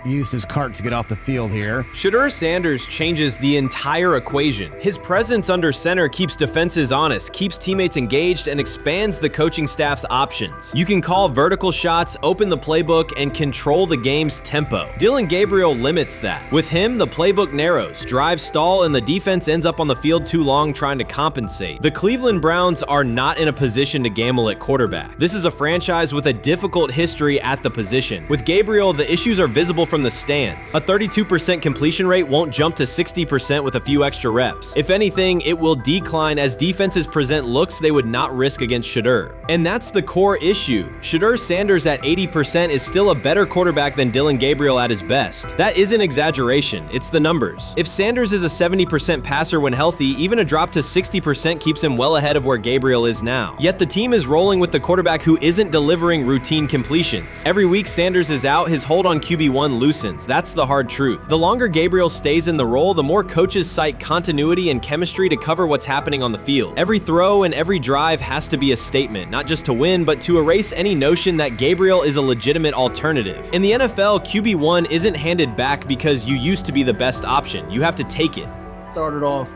use his cart to get off the field here. Shedeur Sanders changes the entire equation. His presence under center keeps defenses honest, keeps teammates engaged, and expands the coaching staff's options. You can call vertical shots, open the playbook, and control the game's tempo. Dillon Gabriel limits that. With him, the playbook narrows, drives stall, and the defense ends up on the field too long trying to compensate. The Cleveland Browns are not in a position to gamble at quarterback. This is a franchise with a difficult history at the position. With Gabriel, the issues are visible from the stands. A 32% completion rate won't jump to 60% with a few extra reps. If anything, it will decline as defenses present looks they would not risk against Shedeur. And that's the core issue. Shedeur Sanders at 80% is still a better quarterback than Dillon Gabriel at his best. That isn't exaggeration, it's the numbers. If Sanders is a 70% passer when healthy, even a drop to 60% keeps him well ahead of where Gabriel is now. Yet the team is rolling with the quarterback who isn't delivering routine completions. Every week Sanders is out, his hold on QB1 loosens. That's the hard truth. The longer Gabriel stays in the role, the more coaches cite continuity and chemistry to cover what's happening on the field. Every throw and every drive has to be a statement, not just to win, but to erase any notion that Gabriel is a legitimate alternative. In the NFL, QB1 isn't handed back because you used to be the best option. You have to take it. Started off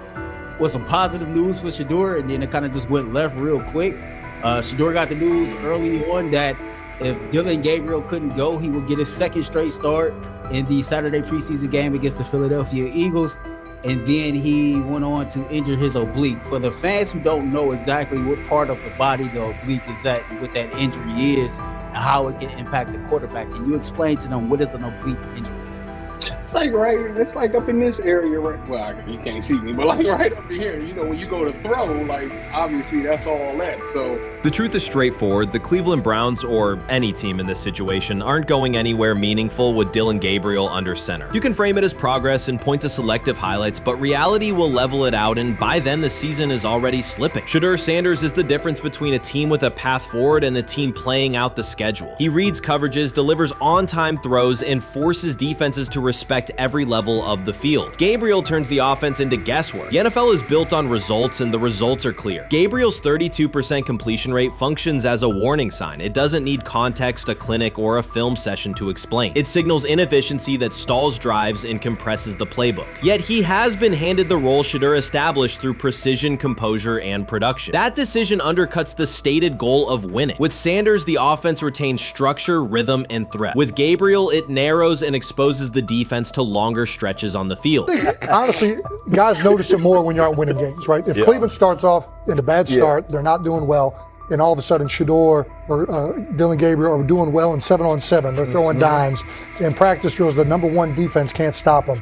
with some positive news for Shedeur, and then it kind of just went left real quick. Shedeur got the news early on that if Dillon Gabriel couldn't go, he would get his second straight start in the Saturday preseason game against the Philadelphia Eagles. And then he went on to injure his oblique. For the fans who don't know exactly what part of the body the oblique is at, and what that injury is, and how it can impact the quarterback, can you explain to them what is an oblique injury? It's like up in this area, right? Well, you can't see me, but like right up in here, when you go to throw, like obviously that's all that. So the truth is straightforward. The Cleveland Browns, or any team in this situation, aren't going anywhere meaningful with Dillon Gabriel under center. You can frame it as progress and point to selective highlights, but reality will level it out, and by then the season is already slipping. Shedeur Sanders is the difference between a team with a path forward and a team playing out the schedule. He reads coverages, delivers on-time throws, and forces defenses to respect respect every level of the field. Gabriel turns the offense into guesswork. The NFL is built on results, and the results are clear. Gabriel's 32% completion rate functions as a warning sign. It doesn't need context, a clinic, or a film session to explain. It signals inefficiency that stalls drives and compresses the playbook. Yet he has been handed the role Shedeur established through precision, composure, and production. That decision undercuts the stated goal of winning. With Sanders, the offense retains structure, rhythm, and threat. With Gabriel, it narrows and exposes the defense to longer stretches on the field. Honestly, guys notice it more when you're out winning games, right? If Cleveland starts off in a bad start, they're not doing well, and all of a sudden Shedeur or Dillon Gabriel are doing well in 7-on-7. They're throwing dimes. In practice drills, the number one defense can't stop them.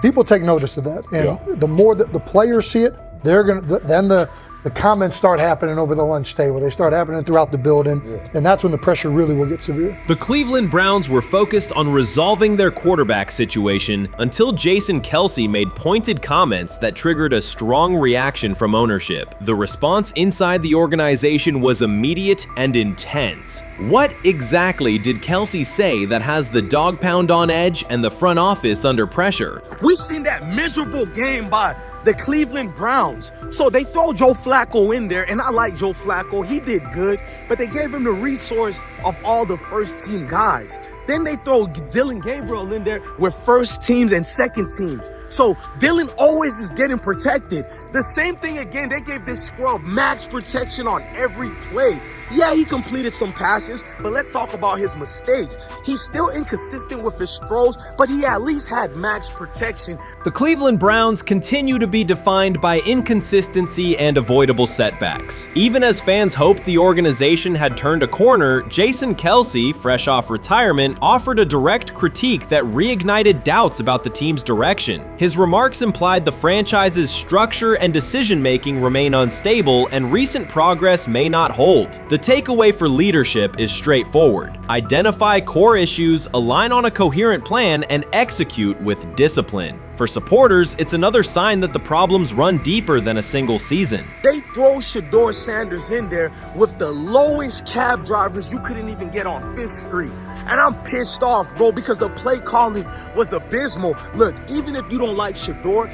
People take notice of that, and the more that the players see it, they're gonna. Then the comments start happening over the lunch table. They start happening throughout the building, and that's when the pressure really will get severe. The Cleveland Browns were focused on resolving their quarterback situation until Jason Kelce made pointed comments that triggered a strong reaction from ownership. The response inside the organization was immediate and intense. What exactly did Kelce say that has the dog pound on edge and the front office under pressure? We seen that miserable game by the Cleveland Browns. So they throw Joe Flacco in there, and I like Joe Flacco. He did good, but they gave him the resource of all the first team guys. Then they throw Dillon Gabriel in there with first teams and second teams. So Dillon always is getting protected. The same thing again, they gave this scrub max protection on every play. Yeah, he completed some passes, but let's talk about his mistakes. He's still inconsistent with his throws, but he at least had max protection. The Cleveland Browns continue to be defined by inconsistency and avoidable setbacks. Even as fans hoped the organization had turned a corner, Jason Kelce, fresh off retirement, offered a direct critique that reignited doubts about the team's direction. His remarks implied the franchise's structure and decision-making remain unstable and recent progress may not hold. The takeaway for leadership is straightforward. Identify core issues, align on a coherent plan, and execute with discipline. For supporters, it's another sign that the problems run deeper than a single season. They throw Shedeur Sanders in there with the lowest cab drivers you couldn't even get on 5th Street. And I'm pissed off, bro, because the play calling was abysmal. Look, even if you don't like Shedeur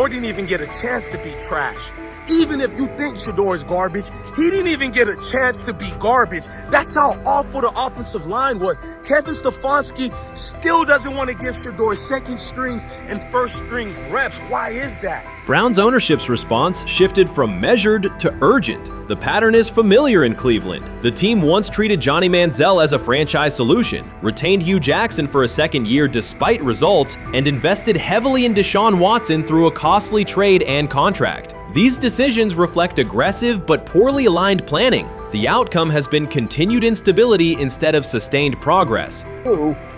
didn't even get a chance to be trash. Even if you think Shedeur is garbage, he didn't even get a chance to be garbage. That's how awful the offensive line was. Kevin Stefanski still doesn't want to give Shedeur second strings and first strings reps. Why is that? Browns ownership's response shifted from measured to urgent. The pattern is familiar in Cleveland. The team once treated Johnny Manziel as a franchise solution, retained Hugh Jackson for a second year despite results, and invested heavily in Deshaun Watson through a costly trade and contract. These decisions reflect aggressive but poorly aligned planning. The outcome has been continued instability instead of sustained progress.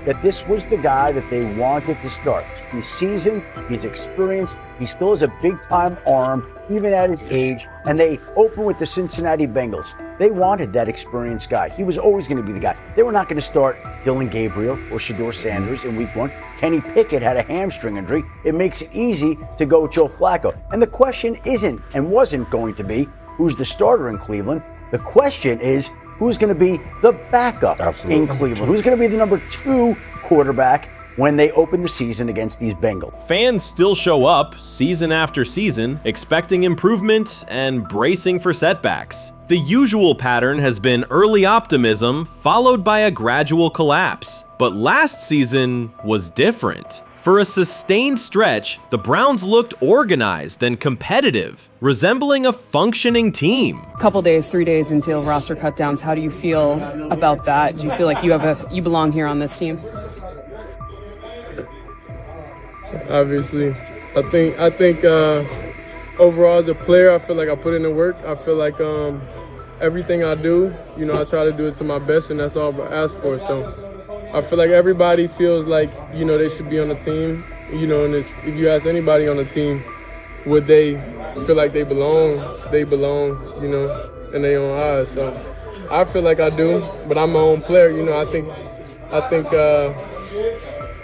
That this was the guy that they wanted to start. He's seasoned, he's experienced, he still has a big-time arm, even at his age, and they open with the Cincinnati Bengals. They wanted that experienced guy. He was always going to be the guy. They were not going to start Dillon Gabriel or Shedeur Sanders in week 1. Kenny Pickett had a hamstring injury. It makes it easy to go with Joe Flacco. And the question isn't and wasn't going to be who's the starter in Cleveland. The question is, who's going to be the backup in Cleveland? Who's going to be the number 2 quarterback when they open the season against these Bengals? Fans still show up season after season, expecting improvement and bracing for setbacks. The usual pattern has been early optimism followed by a gradual collapse. But last season was different. For a sustained stretch, the Browns looked organized and competitive, resembling a functioning team. Couple days, 3 days until roster cutdowns, how do you feel about that? Do you feel like you belong here on this team? Obviously, I think overall as a player, I feel like I put in the work. I feel like everything I do, I try to do it to my best, and that's all I ask for. So I feel like everybody feels like, they should be on the team, and if you ask anybody on the team, would they feel like they belong, in their own eyes. So I feel like I do, but I'm my own player, I think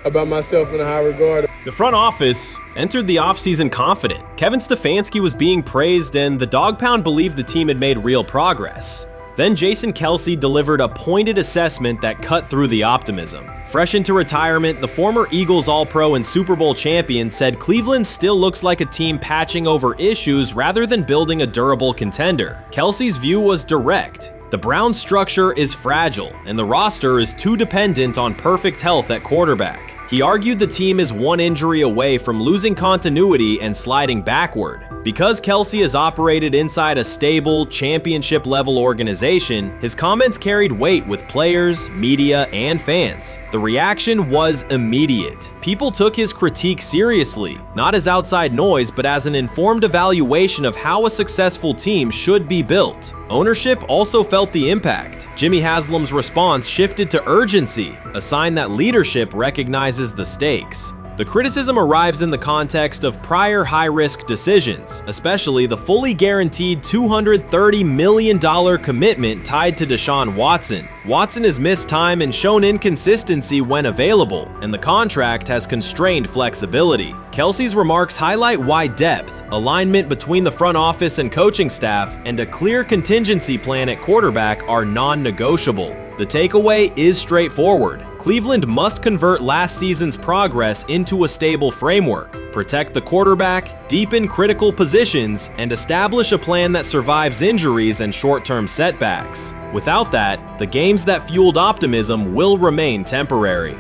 about myself in a high regard. The front office entered the offseason confident. Kevin Stefanski was being praised, and the Dog Pound believed the team had made real progress. Then Jason Kelce delivered a pointed assessment that cut through the optimism. Fresh into retirement, the former Eagles All-Pro and Super Bowl champion said Cleveland still looks like a team patching over issues rather than building a durable contender. Kelce's view was direct. The Browns' structure is fragile, and the roster is too dependent on perfect health at quarterback. He argued the team is one injury away from losing continuity and sliding backward. Because Kelce has operated inside a stable, championship-level organization, his comments carried weight with players, media, and fans. The reaction was immediate. People took his critique seriously, not as outside noise, but as an informed evaluation of how a successful team should be built. Ownership also felt the impact. Jimmy Haslam's response shifted to urgency, a sign that leadership recognizes the stakes. The criticism arrives in the context of prior high-risk decisions, especially the fully guaranteed $230 million commitment tied to Deshaun Watson. Watson has missed time and shown inconsistency when available, and the contract has constrained flexibility. Kelce's remarks highlight why depth, alignment between the front office and coaching staff, and a clear contingency plan at quarterback are non-negotiable. The takeaway is straightforward. Cleveland must convert last season's progress into a stable framework, protect the quarterback, deepen critical positions, and establish a plan that survives injuries and short-term setbacks. Without that, the games that fueled optimism will remain temporary.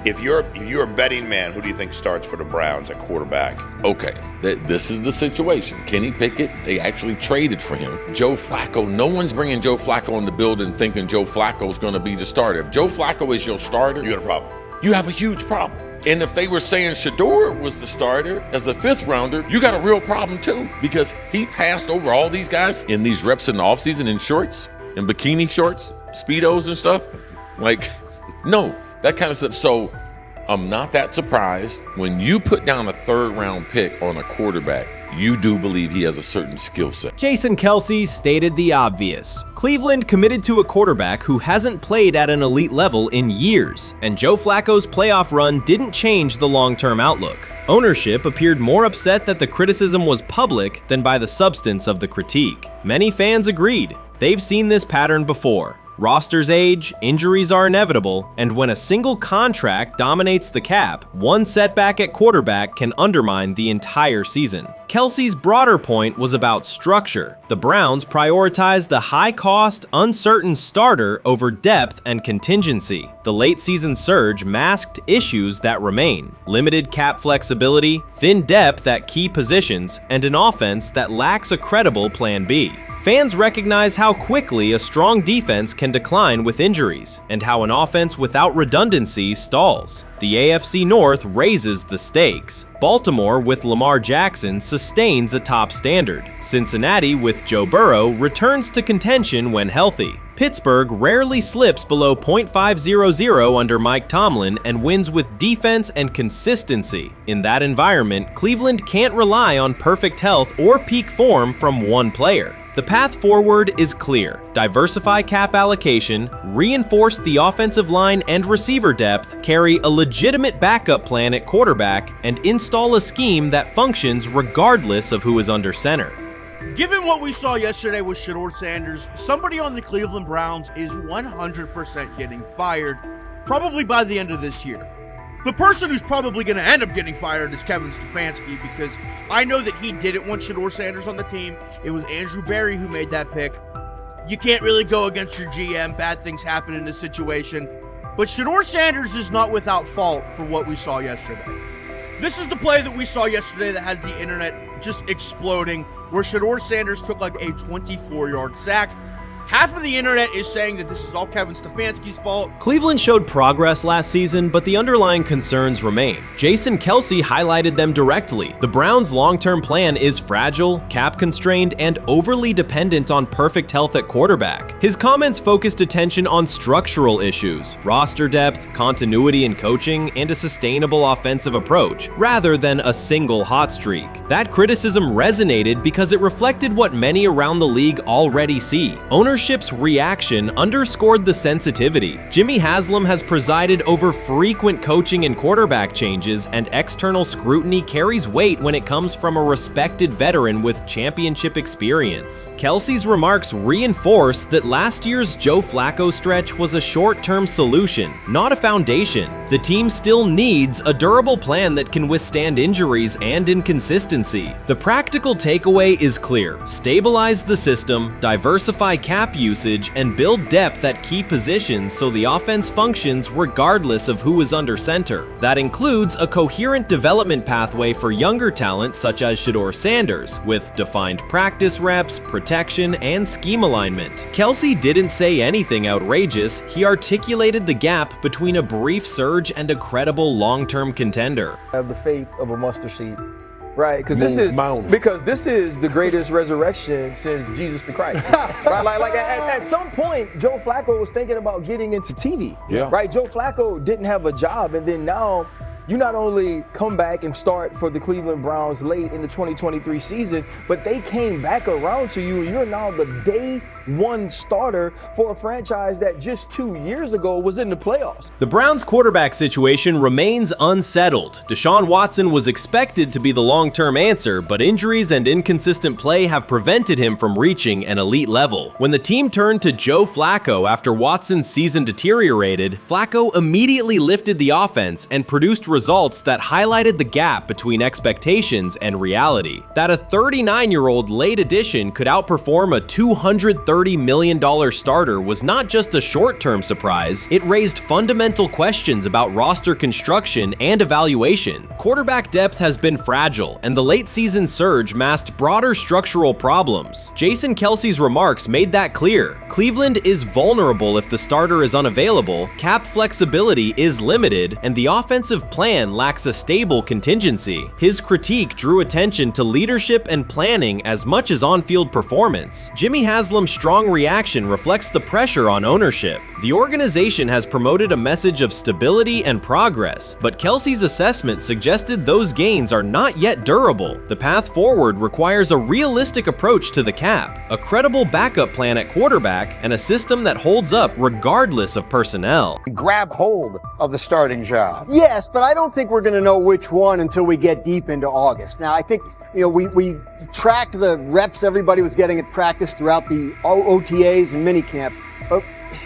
If you're a betting man, who do you think starts for the Browns at quarterback? Okay, this is the situation. Kenny Pickett, they actually traded for him. Joe Flacco, no one's bringing Joe Flacco in the building thinking Joe Flacco's going to be the starter. If Joe Flacco is your starter, you got a problem. You have a huge problem. And if they were saying Shedeur was the starter as the 5th rounder, you got a real problem too, because he passed over all these guys in these reps in the offseason in shorts, in bikini shorts, Speedos and stuff. Like, no. That kind of stuff. So I'm not that surprised when you put down a 3rd round pick on a quarterback. You do believe he has a certain skill set. Jason Kelce stated the obvious. Cleveland committed to a quarterback who hasn't played at an elite level in years, and Joe Flacco's playoff run didn't change the long-term outlook. Ownership appeared more upset that the criticism was public than by the substance of the critique. Many fans agreed. They've seen this pattern before. Rosters age, injuries are inevitable, and when a single contract dominates the cap, one setback at quarterback can undermine the entire season. Kelce's broader point was about structure. The Browns prioritized the high-cost, uncertain starter over depth and contingency. The late-season surge masked issues that remain: limited cap flexibility, thin depth at key positions, and an offense that lacks a credible Plan B. Fans recognize how quickly a strong defense can decline with injuries, and how an offense without redundancy stalls. The AFC North raises the stakes. Baltimore with Lamar Jackson sustains a top standard. Cincinnati with Joe Burrow returns to contention when healthy. Pittsburgh rarely slips below .500 under Mike Tomlin and wins with defense and consistency. In that environment, Cleveland can't rely on perfect health or peak form from one player. The path forward is clear. Diversify cap allocation, reinforce the offensive line and receiver depth, carry a legitimate backup plan at quarterback, and install a scheme that functions regardless of who is under center. Given what we saw yesterday with Shedeur Sanders, somebody on the Cleveland Browns is 100% getting fired, probably by the end of this year. The person who's probably going to end up getting fired is Kevin Stefanski, because I know that he didn't want Shedeur Sanders on the team. It was Andrew Berry who made that pick. You can't really go against your GM. Bad things happen in this situation. But Shedeur Sanders is not without fault for what we saw yesterday. This is the play that we saw yesterday that has the internet just exploding, where Shedeur Sanders took like a 24-yard sack. Half of the internet is saying that this is all Kevin Stefanski's fault. Cleveland showed progress last season, but the underlying concerns remain. Jason Kelce highlighted them directly. The Browns' long-term plan is fragile, cap-constrained, and overly dependent on perfect health at quarterback. His comments focused attention on structural issues, roster depth, continuity in coaching, and a sustainable offensive approach, rather than a single hot streak. That criticism resonated because it reflected what many around the league already see. Ownership ownership's reaction underscored the sensitivity. Jimmy Haslam has presided over frequent coaching and quarterback changes, and external scrutiny carries weight when it comes from a respected veteran with championship experience. Kelsey's remarks reinforce that last year's Joe Flacco stretch was a short-term solution, not a foundation. The team still needs a durable plan that can withstand injuries and inconsistency. The practical takeaway is clear: stabilize the system, diversify cap usage, and build depth at key positions so the offense functions regardless of who is under center. That includes a coherent development pathway for younger talent such as Shedeur Sanders, with defined practice reps, protection, and scheme alignment. Kelsey didn't say anything outrageous. He articulated the gap between a brief surge and a credible long-term contender. Have the faith of a mustard seed, right? Because this is the greatest resurrection since Jesus the Christ, right? Like at some point, Joe Flacco was thinking about getting into TV, right? Joe Flacco didn't have a job, and then now you not only come back and start for the Cleveland Browns late in the 2023 season, but they came back around to you. You're now the day one starter for a franchise that just 2 years ago was in the playoffs. The Browns' quarterback situation remains unsettled. Deshaun Watson was expected to be the long-term answer, but injuries and inconsistent play have prevented him from reaching an elite level. When the team turned to Joe Flacco after Watson's season deteriorated, Flacco immediately lifted the offense and produced results that highlighted the gap between expectations and reality. That a 39-year-old late addition could outperform a $230 million starter was not just a short-term surprise, it raised fundamental questions about roster construction and evaluation. Quarterback depth has been fragile, and the late-season surge masked broader structural problems. Jason Kelsey's remarks made that clear. Cleveland is vulnerable if the starter is unavailable, cap flexibility is limited, and the offensive plan lacks a stable contingency. His critique drew attention to leadership and planning as much as on-field performance. Jimmy Haslam's strong reaction reflects the pressure on ownership. The organization has promoted a message of stability and progress, but Kelsey's assessment suggested those gains are not yet durable. The path forward requires a realistic approach to the cap, a credible backup plan at quarterback, and a system that holds up regardless of personnel. Grab hold of the starting job. Yes, but I don't think we're going to know which one until we get deep into August. Now, I think we tracked the reps everybody was getting at practice throughout the OTAs and minicamp. But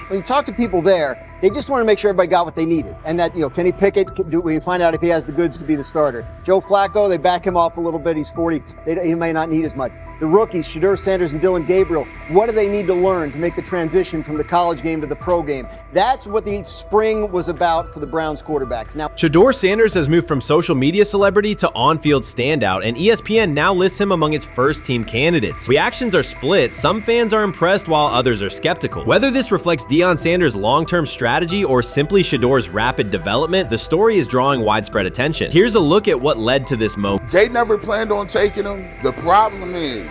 when you talk to people there, they just want to make sure everybody got what they needed. And that, Kenny Pickett, we find out if he has the goods to be the starter. Joe Flacco, they back him off a little bit. He's 40. He may not need as much. The rookies, Shedeur Sanders and Dylan Gabriel, what do they need to learn to make the transition from the college game to the pro game? That's what the spring was about for the Browns quarterbacks. Now, Shedeur Sanders has moved from social media celebrity to on-field standout, and ESPN now lists him among its first-team candidates. Reactions are split. Some fans are impressed while others are skeptical. Whether this reflects Deion Sanders' long-term strategy or simply Shedeur's rapid development, the story is drawing widespread attention. Here's a look at what led to this moment. They never planned on taking him. The problem is,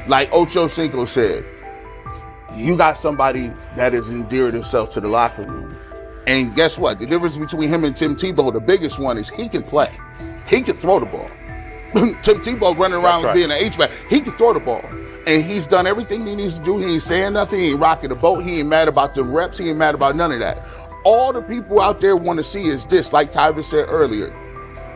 like Ocho Cinco said, you got somebody that has endeared himself to the locker room. And guess what? The difference between him and Tim Tebow, the biggest one, is he can play. He can throw the ball. Tim Tebow running around being an H-back. He can throw the ball. And he's done everything he needs to do. He ain't saying nothing. He ain't rocking the boat. He ain't mad about the reps. He ain't mad about none of that. All the people out there want to see is this, like Tyver said earlier.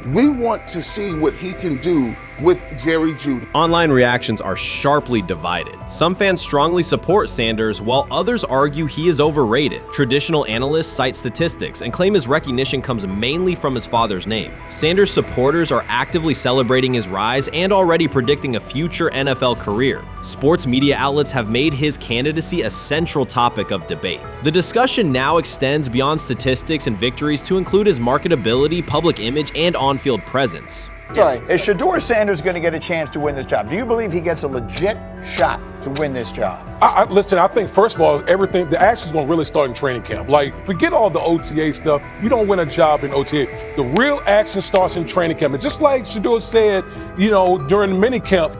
We want to see what he can do with Jerry Jeudy. Online reactions are sharply divided. Some fans strongly support Sanders, while others argue he is overrated. Traditional analysts cite statistics and claim his recognition comes mainly from his father's name. Sanders supporters are actively celebrating his rise and already predicting a future NFL career. Sports media outlets have made his candidacy a central topic of debate. The discussion now extends beyond statistics and victories to include his marketability, public image, and on-field presence. Sorry, is Shedeur Sanders going to get a chance to win this job? Do you believe he gets a legit shot to win this job? Listen, I think, first of all, the action's going to really start in training camp. Like, forget all the OTA stuff. You don't win a job in OTA. The real action starts in training camp. And just like Shedeur said, during the mini camp,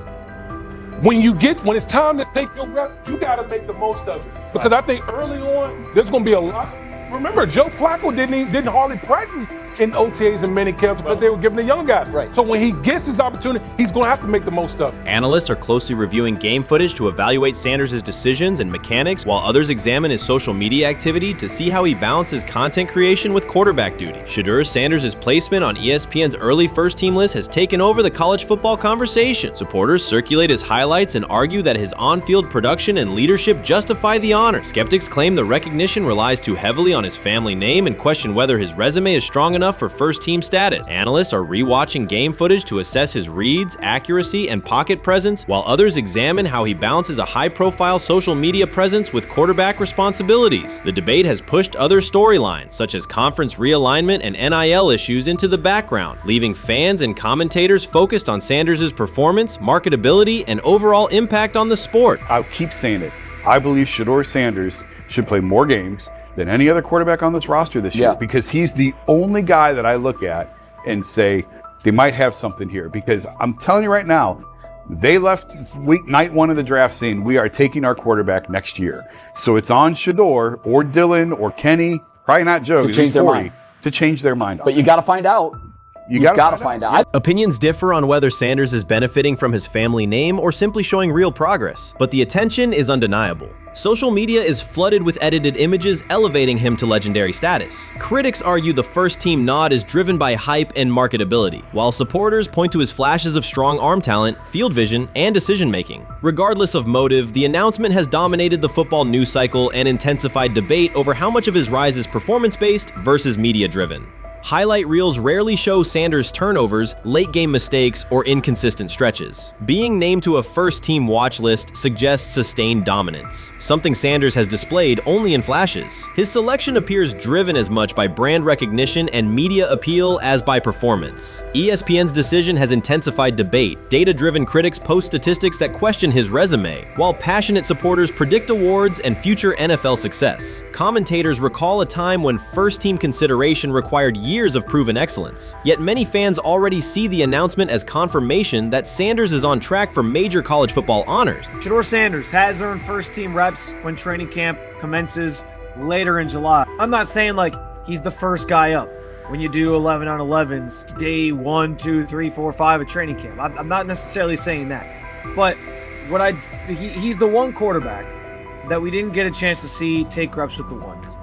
when it's time to take your reps, you got to make the most of it. Because I think early on, there's going to be a lot remember, Joe Flacco didn't hardly practice in OTAs and mini camps because they were giving the young guys. Right. So when he gets his opportunity, he's going to have to make the most of it. Analysts are closely reviewing game footage to evaluate Sanders' decisions and mechanics, while others examine his social media activity to see how he balances content creation with quarterback duty. Shedeur Sanders' placement on ESPN's early first-team list has taken over the college football conversation. Supporters circulate his highlights and argue that his on-field production and leadership justify the honor. Skeptics claim the recognition relies too heavily on his family name and question whether his resume is strong enough for first-team status. Analysts are rewatching game footage to assess his reads, accuracy, and pocket presence, while others examine how he balances a high-profile social media presence with quarterback responsibilities. The debate has pushed other storylines, such as conference realignment and NIL issues, into the background, leaving fans and commentators focused on Sanders' performance, marketability, and overall impact on the sport. I'll keep saying it. I believe Shedeur Sanders should play more games than any other quarterback on this roster this year, because he's the only guy that I look at and say they might have something here. Because I'm telling you right now, they left night one of the draft saying we are taking our quarterback next year. So it's on Shedeur or Dylan or Kenny, probably not Joe, To change their mind. to change their mind. But you got to find out. You gotta find out. Opinions differ on whether Sanders is benefiting from his family name or simply showing real progress, but the attention is undeniable. Social media is flooded with edited images elevating him to legendary status. Critics argue the first-team nod is driven by hype and marketability, while supporters point to his flashes of strong arm talent, field vision, and decision-making. Regardless of motive, the announcement has dominated the football news cycle and intensified debate over how much of his rise is performance-based versus media-driven. Highlight reels rarely show Sanders' turnovers, late-game mistakes, or inconsistent stretches. Being named to a first-team watch list suggests sustained dominance, something Sanders has displayed only in flashes. His selection appears driven as much by brand recognition and media appeal as by performance. ESPN's decision has intensified debate. Data-driven critics post statistics that question his resume, while passionate supporters predict awards and future NFL success. Commentators recall a time when first-team consideration required years of proven excellence. Yet many fans already see the announcement as confirmation that Sanders is on track for major college football honors. Shedeur Sanders has earned first-team reps when training camp commences later in July. I'm not saying like he's the first guy up when you do 11 on 11s, day 1, 2, 3, 4, 5 at training camp. I'm not necessarily saying that. But he's the one quarterback that we didn't get a chance to see take reps with the ones.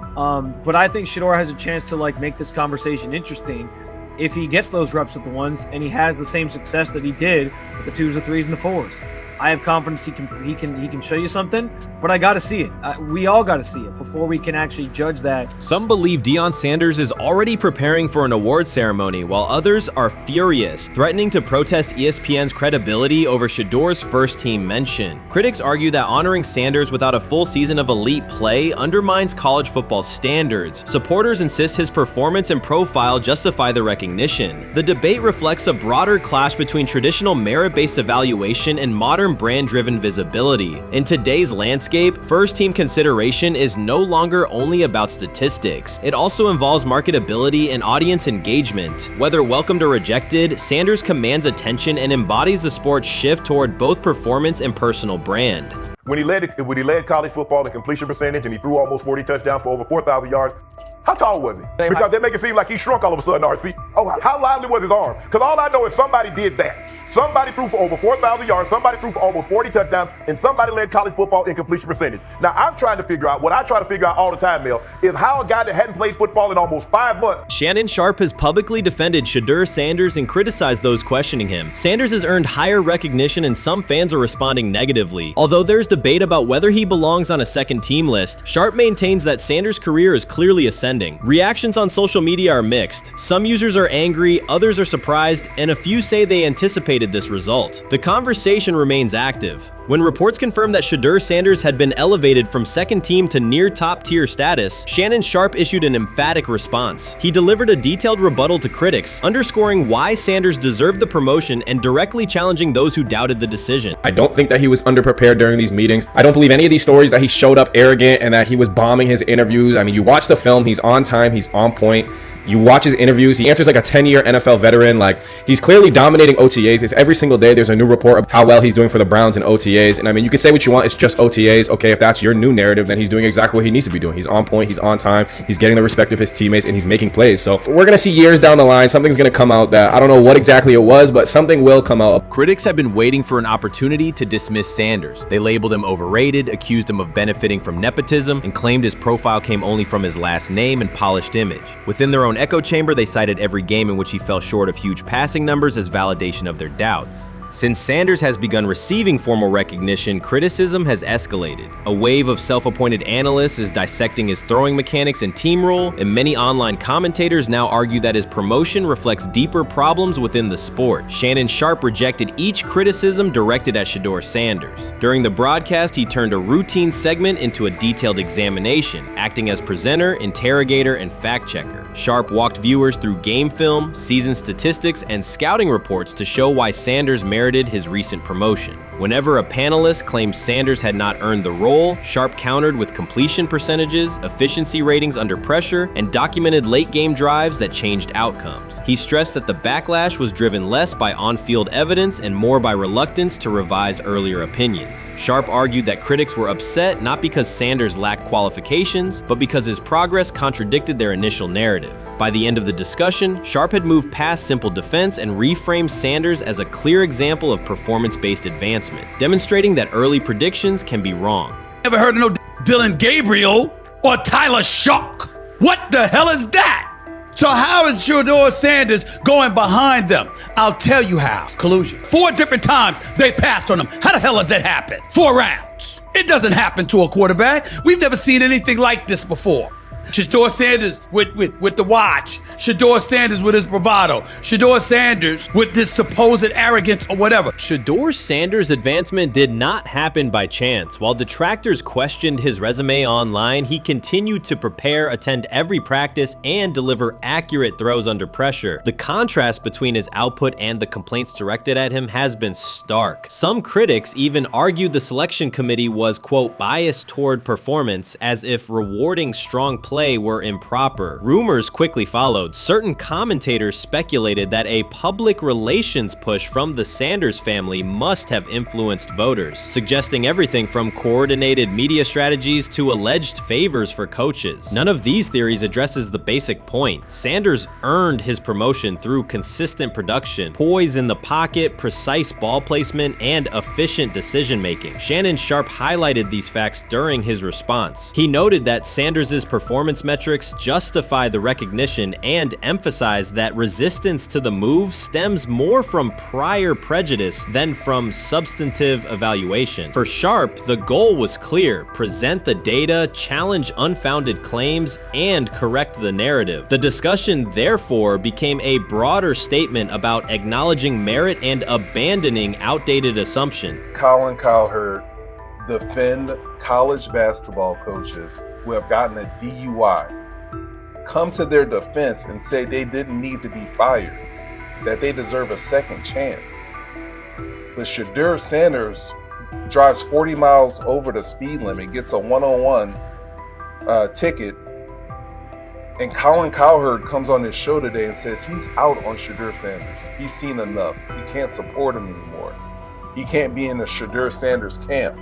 But I think Shedeur has a chance to like make this conversation interesting if he gets those reps with the ones and he has the same success that he did with the 2s, the 3s, and the 4s. I have confidence he can show you something, but I got to see it. We all got to see it before we can actually judge that. Some believe Deion Sanders is already preparing for an award ceremony, while others are furious, threatening to protest ESPN's credibility over Shedeur's first-team mention. Critics argue that honoring Sanders without a full season of elite play undermines college football standards. Supporters insist his performance and profile justify the recognition. The debate reflects a broader clash between traditional merit-based evaluation and modern brand-driven visibility. In today's landscape, first-team consideration is no longer only about statistics. It also involves marketability and audience engagement. Whether welcomed or rejected, Sanders commands attention and embodies the sport's shift toward both performance and personal brand. When he led college football in completion percentage and he threw almost 40 touchdowns for over 4,000 yards, how tall was he? Because they make it seem like he shrunk all of a sudden, RC. Oh, how lively was his arm? Because all I know is somebody did that. Somebody threw for over 4,000 yards, somebody threw for almost 40 touchdowns, and somebody led college football in completion percentage. Now, I'm trying to figure out, what I try to figure out all the time, Mel, is how a guy that hadn't played football in almost 5 months. Shannon Sharpe has publicly defended Shedeur Sanders and criticized those questioning him. Sanders has earned higher recognition and some fans are responding negatively. Although there's debate about whether he belongs on a second-team list, Sharpe maintains that Sanders' career is clearly ascending. Reactions on social media are mixed. Some users are angry, others are surprised, and a few say they anticipated this result. The conversation remains active. When reports confirmed that Shedeur Sanders had been elevated from second team to near top tier status, Shannon Sharpe issued an emphatic response. He delivered a detailed rebuttal to critics, underscoring why Sanders deserved the promotion and directly challenging those who doubted the decision. I don't think that he was underprepared during these meetings. I don't believe any of these stories that he showed up arrogant and that he was bombing his interviews. I mean, you watch the film, he's on time, he's on point. You watch his interviews, he answers like a 10-year NFL veteran. Like, he's clearly dominating OTAs. It's every single day there's a new report of how well he's doing for the Browns in OTAs. And I mean, you can say what you want, it's just OTAs. Okay, if that's your new narrative, then he's doing exactly what he needs to be doing. He's on point, he's on time, he's getting the respect of his teammates, and he's making plays. So we're gonna see years down the line, something's gonna come out that I don't know what exactly it was, but something will come out. Critics have been waiting for an opportunity to dismiss Sanders. They labeled him overrated, accused him of benefiting from nepotism, and claimed his profile came only from his last name and polished image. Within their own echo chamber, they cited every game in which he fell short of huge passing numbers as validation of their doubts. Since Sanders has begun receiving formal recognition, criticism has escalated. A wave of self-appointed analysts is dissecting his throwing mechanics and team role, and many online commentators now argue that his promotion reflects deeper problems within the sport. Shannon Sharpe rejected each criticism directed at Shedeur Sanders. During the broadcast, he turned a routine segment into a detailed examination, acting as presenter, interrogator, and fact-checker. Sharpe walked viewers through game film, season statistics, and scouting reports to show why Sanders merited his recent promotion. Whenever a panelist claimed Sanders had not earned the role, Sharpe countered with completion percentages, efficiency ratings under pressure, and documented late-game drives that changed outcomes. He stressed that the backlash was driven less by on-field evidence and more by reluctance to revise earlier opinions. Sharpe argued that critics were upset not because Sanders lacked qualifications, but because his progress contradicted their initial narrative. By the end of the discussion, Sharpe had moved past simple defense and reframed Sanders as a clear example of performance-based advancement, demonstrating that early predictions can be wrong. Never heard of no Dylan Gabriel or Tyler Shock. What the hell is that? So how is Shedeur Sanders going behind them? I'll tell you how. Collusion. 4 different times they passed on him. How the hell does that happen? 4 rounds. It doesn't happen to a quarterback. We've never seen anything like this before. Shedeur Sanders with the watch. Shedeur Sanders with his bravado. Shedeur Sanders with this supposed arrogance or whatever. Shedeur Sanders' advancement did not happen by chance. While detractors questioned his resume online, he continued to prepare, attend every practice, and deliver accurate throws under pressure. The contrast between his output and the complaints directed at him has been stark. Some critics even argued the selection committee was, quote, biased toward performance, as if rewarding strong play were improper. Rumors quickly followed. Certain commentators speculated that a public relations push from the Sanders family must have influenced voters, suggesting everything from coordinated media strategies to alleged favors for coaches. None of these theories addresses the basic point. Sanders earned his promotion through consistent production, poise in the pocket, precise ball placement, and efficient decision-making. Shannon Sharpe highlighted these facts during his response. He noted that Sanders' performance metrics justify the recognition and emphasize that resistance to the move stems more from prior prejudice than from substantive evaluation. For Sharpe, the goal was clear: present the data, challenge unfounded claims, and correct the narrative. The discussion, therefore, became a broader statement about acknowledging merit and abandoning outdated assumptions. Colin Cowherd defend college basketball coaches who have gotten a DUI, come to their defense and say they didn't need to be fired, that they deserve a second chance. But Shedeur Sanders drives 40 miles over the speed limit, gets a one-on-one ticket, and Colin Cowherd comes on his show today and says he's out on Shedeur Sanders. He's seen enough. He can't support him anymore. He can't be in the Shedeur Sanders camp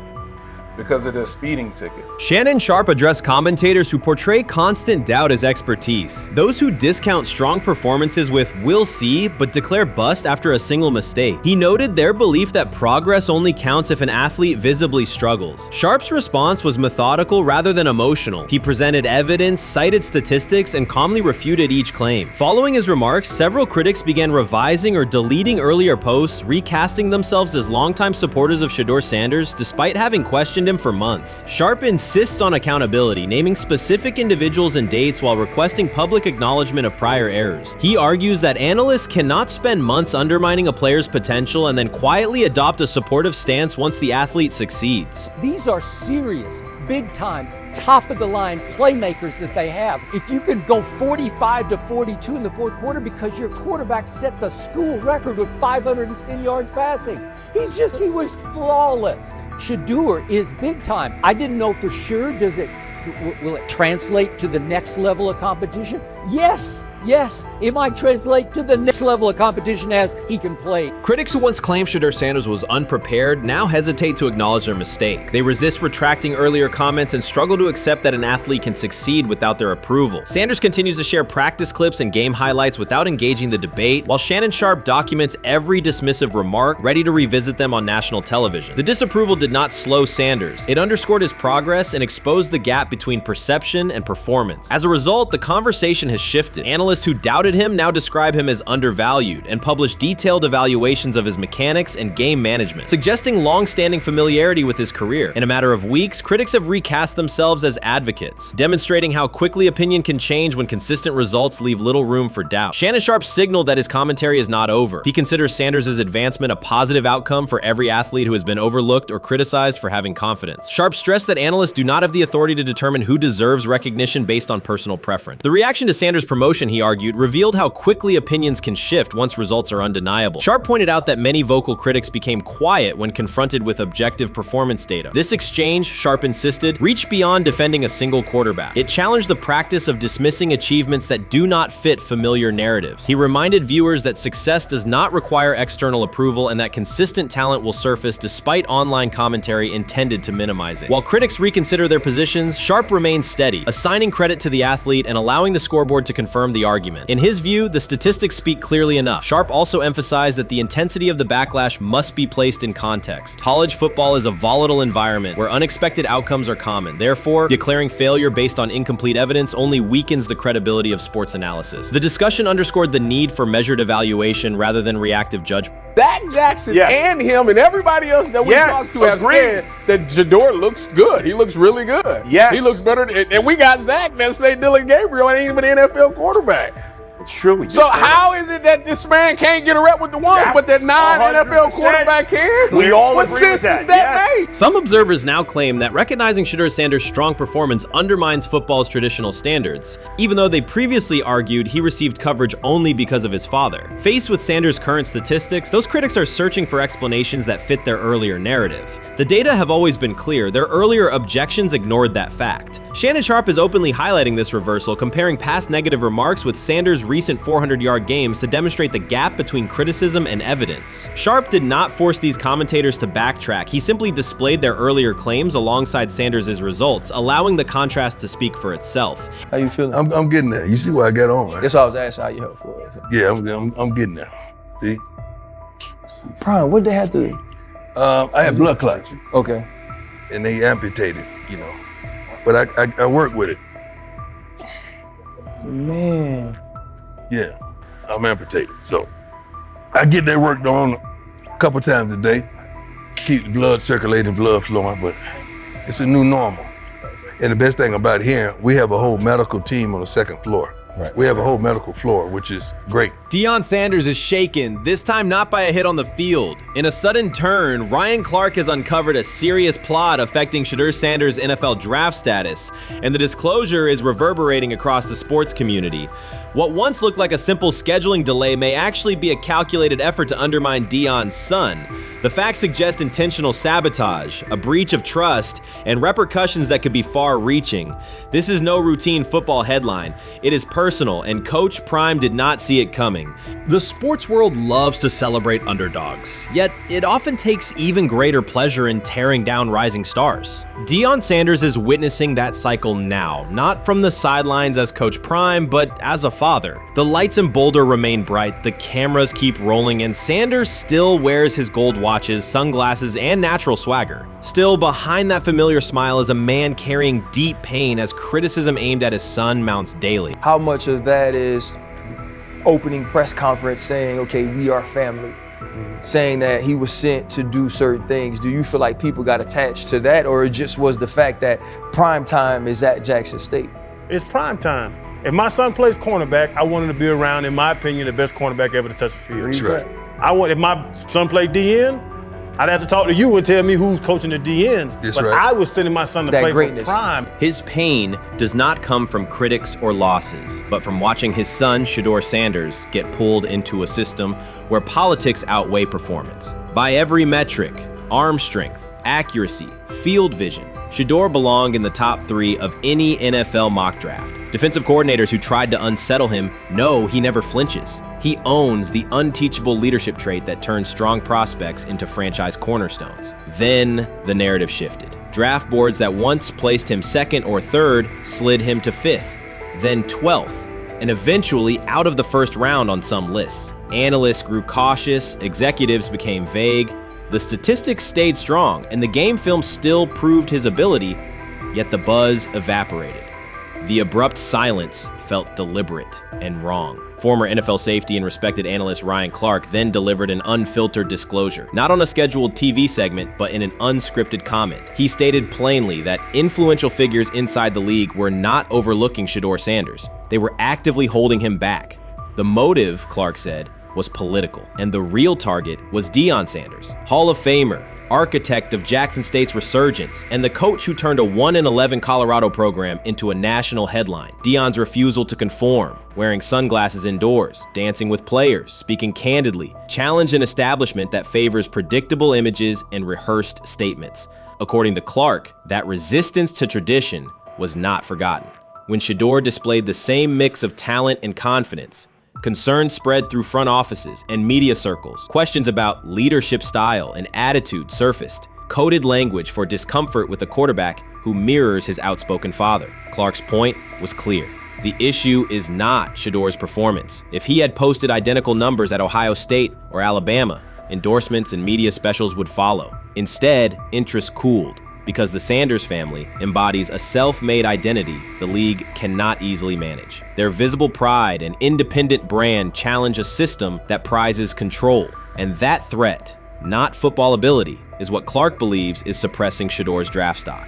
because of the speeding ticket. Shannon Sharpe addressed commentators who portray constant doubt as expertise. Those who discount strong performances with "we'll see," but declare bust after a single mistake. He noted their belief that progress only counts if an athlete visibly struggles. Sharpe's response was methodical rather than emotional. He presented evidence, cited statistics, and calmly refuted each claim. Following his remarks, several critics began revising or deleting earlier posts, recasting themselves as longtime supporters of Shedeur Sanders despite having questioned him for months. Sharpe insists on accountability, naming specific individuals and dates while requesting public acknowledgement of prior errors. He argues that analysts cannot spend months undermining a player's potential and then quietly adopt a supportive stance once the athlete succeeds. These are serious, big-time, top-of-the-line playmakers that they have. If you can go 45 to 42 in the fourth quarter because your quarterback set the school record with 510 yards passing. He was flawless. Shedeur is big time. I didn't know for sure, will it translate to the next level of competition? Yes, it might translate to the next level of competition as he can play. Critics who once claimed Shedeur Sanders was unprepared now hesitate to acknowledge their mistake. They resist retracting earlier comments and struggle to accept that an athlete can succeed without their approval. Sanders continues to share practice clips and game highlights without engaging the debate, while Shannon Sharpe documents every dismissive remark, ready to revisit them on national television. The disapproval did not slow Sanders. It underscored his progress and exposed the gap between perception and performance. As a result, the conversation has shifted. Analysts who doubted him now describe him as undervalued and publish detailed evaluations of his mechanics and game management, suggesting long-standing familiarity with his career. In a matter of weeks, critics have recast themselves as advocates, demonstrating how quickly opinion can change when consistent results leave little room for doubt. Shannon Sharpe signaled that his commentary is not over. He considers Sanders' advancement a positive outcome for every athlete who has been overlooked or criticized for having confidence. Sharpe stressed that analysts do not have the authority to determine who deserves recognition based on personal preference. The reaction to Sanders' promotion, he argued, revealed how quickly opinions can shift once results are undeniable. Sharpe pointed out that many vocal critics became quiet when confronted with objective performance data. This exchange, Sharpe insisted, reached beyond defending a single quarterback. It challenged the practice of dismissing achievements that do not fit familiar narratives. He reminded viewers that success does not require external approval and that consistent talent will surface despite online commentary intended to minimize it. While critics reconsider their positions, Sharpe remains steady, assigning credit to the athlete and allowing the scoreboard to confirm the argument. In his view, the statistics speak clearly enough. Sharpe also emphasized that the intensity of the backlash must be placed in context. College football is a volatile environment where unexpected outcomes are common. Therefore, declaring failure based on incomplete evidence only weakens the credibility of sports analysis. The discussion underscored the need for measured evaluation rather than reactive judgment. Dak Jackson and him and everybody else that we talked to have said that Shedeur looks good. He looks really good. He looks better. And we got Zach that say Dylan Gabriel ain't even an NFL quarterback. It's true. So how is it that this man can't get a rep with the ones, but that non-NFL quarterback can? We all what agree with sense that. does that make? Some observers now claim that recognizing Shedeur Sanders' strong performance undermines football's traditional standards, even though they previously argued he received coverage only because of his father. Faced with Sanders' current statistics, those critics are searching for explanations that fit their earlier narrative. The data have always been clear. Their earlier objections ignored that fact. Shannon Sharpe is openly highlighting this reversal, comparing past negative remarks with Sanders' recent 400-yard games to demonstrate the gap between criticism and evidence. Sharpe did not force these commentators to backtrack. He simply displayed their earlier claims alongside Sanders' results, allowing the contrast to speak for itself. How you feeling? I'm getting there. You see what I got on, right? That's why I was asking how you help for it. Yeah, I'm getting there. See? Prime, what they had to do? I had blood clots. Okay. And they amputated, you know. But I work with it. Man. Yeah, I'm amputated. So I get that work done a couple times a day. Keep the blood circulating, blood flowing, but it's a new normal. And the best thing about here, we have a whole medical team on the second floor. We have a whole medical floor, which is great. Deion Sanders is shaken, this time not by a hit on the field. In a sudden turn, Ryan Clark has uncovered a serious plot affecting Shedeur Sanders' NFL draft status, and the disclosure is reverberating across the sports community. What once looked like a simple scheduling delay may actually be a calculated effort to undermine Deion's son. The facts suggest intentional sabotage, a breach of trust, and repercussions that could be far-reaching. This is no routine football headline. It is personal, and Coach Prime did not see it coming. The sports world loves to celebrate underdogs, yet it often takes even greater pleasure in tearing down rising stars. Deion Sanders is witnessing that cycle now, not from the sidelines as Coach Prime, but as a father. The lights in Boulder remain bright, the cameras keep rolling, and Sanders still wears his gold watches, sunglasses, and natural swagger. Still, behind that familiar smile is a man carrying deep pain as criticism aimed at his son mounts daily. How much of that is opening press conference saying, okay, we are family, saying that he was sent to do certain things? Do you feel like people got attached to that, or it just was the fact that prime time is at Jackson State? It's prime time. If my son plays cornerback, I want him to be around, in my opinion, the best cornerback ever to touch the field. That's right. If my son played DN, I'd have to talk to you and tell me who's coaching the DNs. That's but right. I was sending my son to play for prime. His pain does not come from critics or losses, but from watching his son, Shedeur Sanders, get pulled into a system where politics outweigh performance. By every metric, arm strength, accuracy, field vision, Shedeur belonged in the top 3 of any NFL mock draft. Defensive coordinators who tried to unsettle him know he never flinches. He owns the unteachable leadership trait that turns strong prospects into franchise cornerstones. Then the narrative shifted. Draft boards that once placed him 2nd or 3rd slid him to 5th, then 12th, and eventually out of the 1st round on some lists. Analysts grew cautious, executives became vague, the statistics stayed strong, and the game film still proved his ability, yet the buzz evaporated. The abrupt silence felt deliberate and wrong. Former NFL safety and respected analyst Ryan Clark then delivered an unfiltered disclosure, not on a scheduled TV segment, but in an unscripted comment. He stated plainly that influential figures inside the league were not overlooking Shedeur Sanders. They were actively holding him back. The motive, Clark said, was political, and the real target was Deion Sanders, Hall of Famer, architect of Jackson State's resurgence, and the coach who turned a 1-11 Colorado program into a national headline. Deion's refusal to conform, wearing sunglasses indoors, dancing with players, speaking candidly, challenged an establishment that favors predictable images and rehearsed statements. According to Clark, that resistance to tradition was not forgotten. When Shedeur displayed the same mix of talent and confidence, concern spread through front offices and media circles. Questions about leadership style and attitude surfaced. Coded language for discomfort with a quarterback who mirrors his outspoken father. Clark's point was clear. The issue is not Shedeur's performance. If he had posted identical numbers at Ohio State or Alabama, endorsements and media specials would follow. Instead, interest cooled, because the Sanders family embodies a self-made identity the league cannot easily manage. Their visible pride and independent brand challenge a system that prizes control. And that threat, not football ability, is what Clark believes is suppressing Shedeur's draft stock.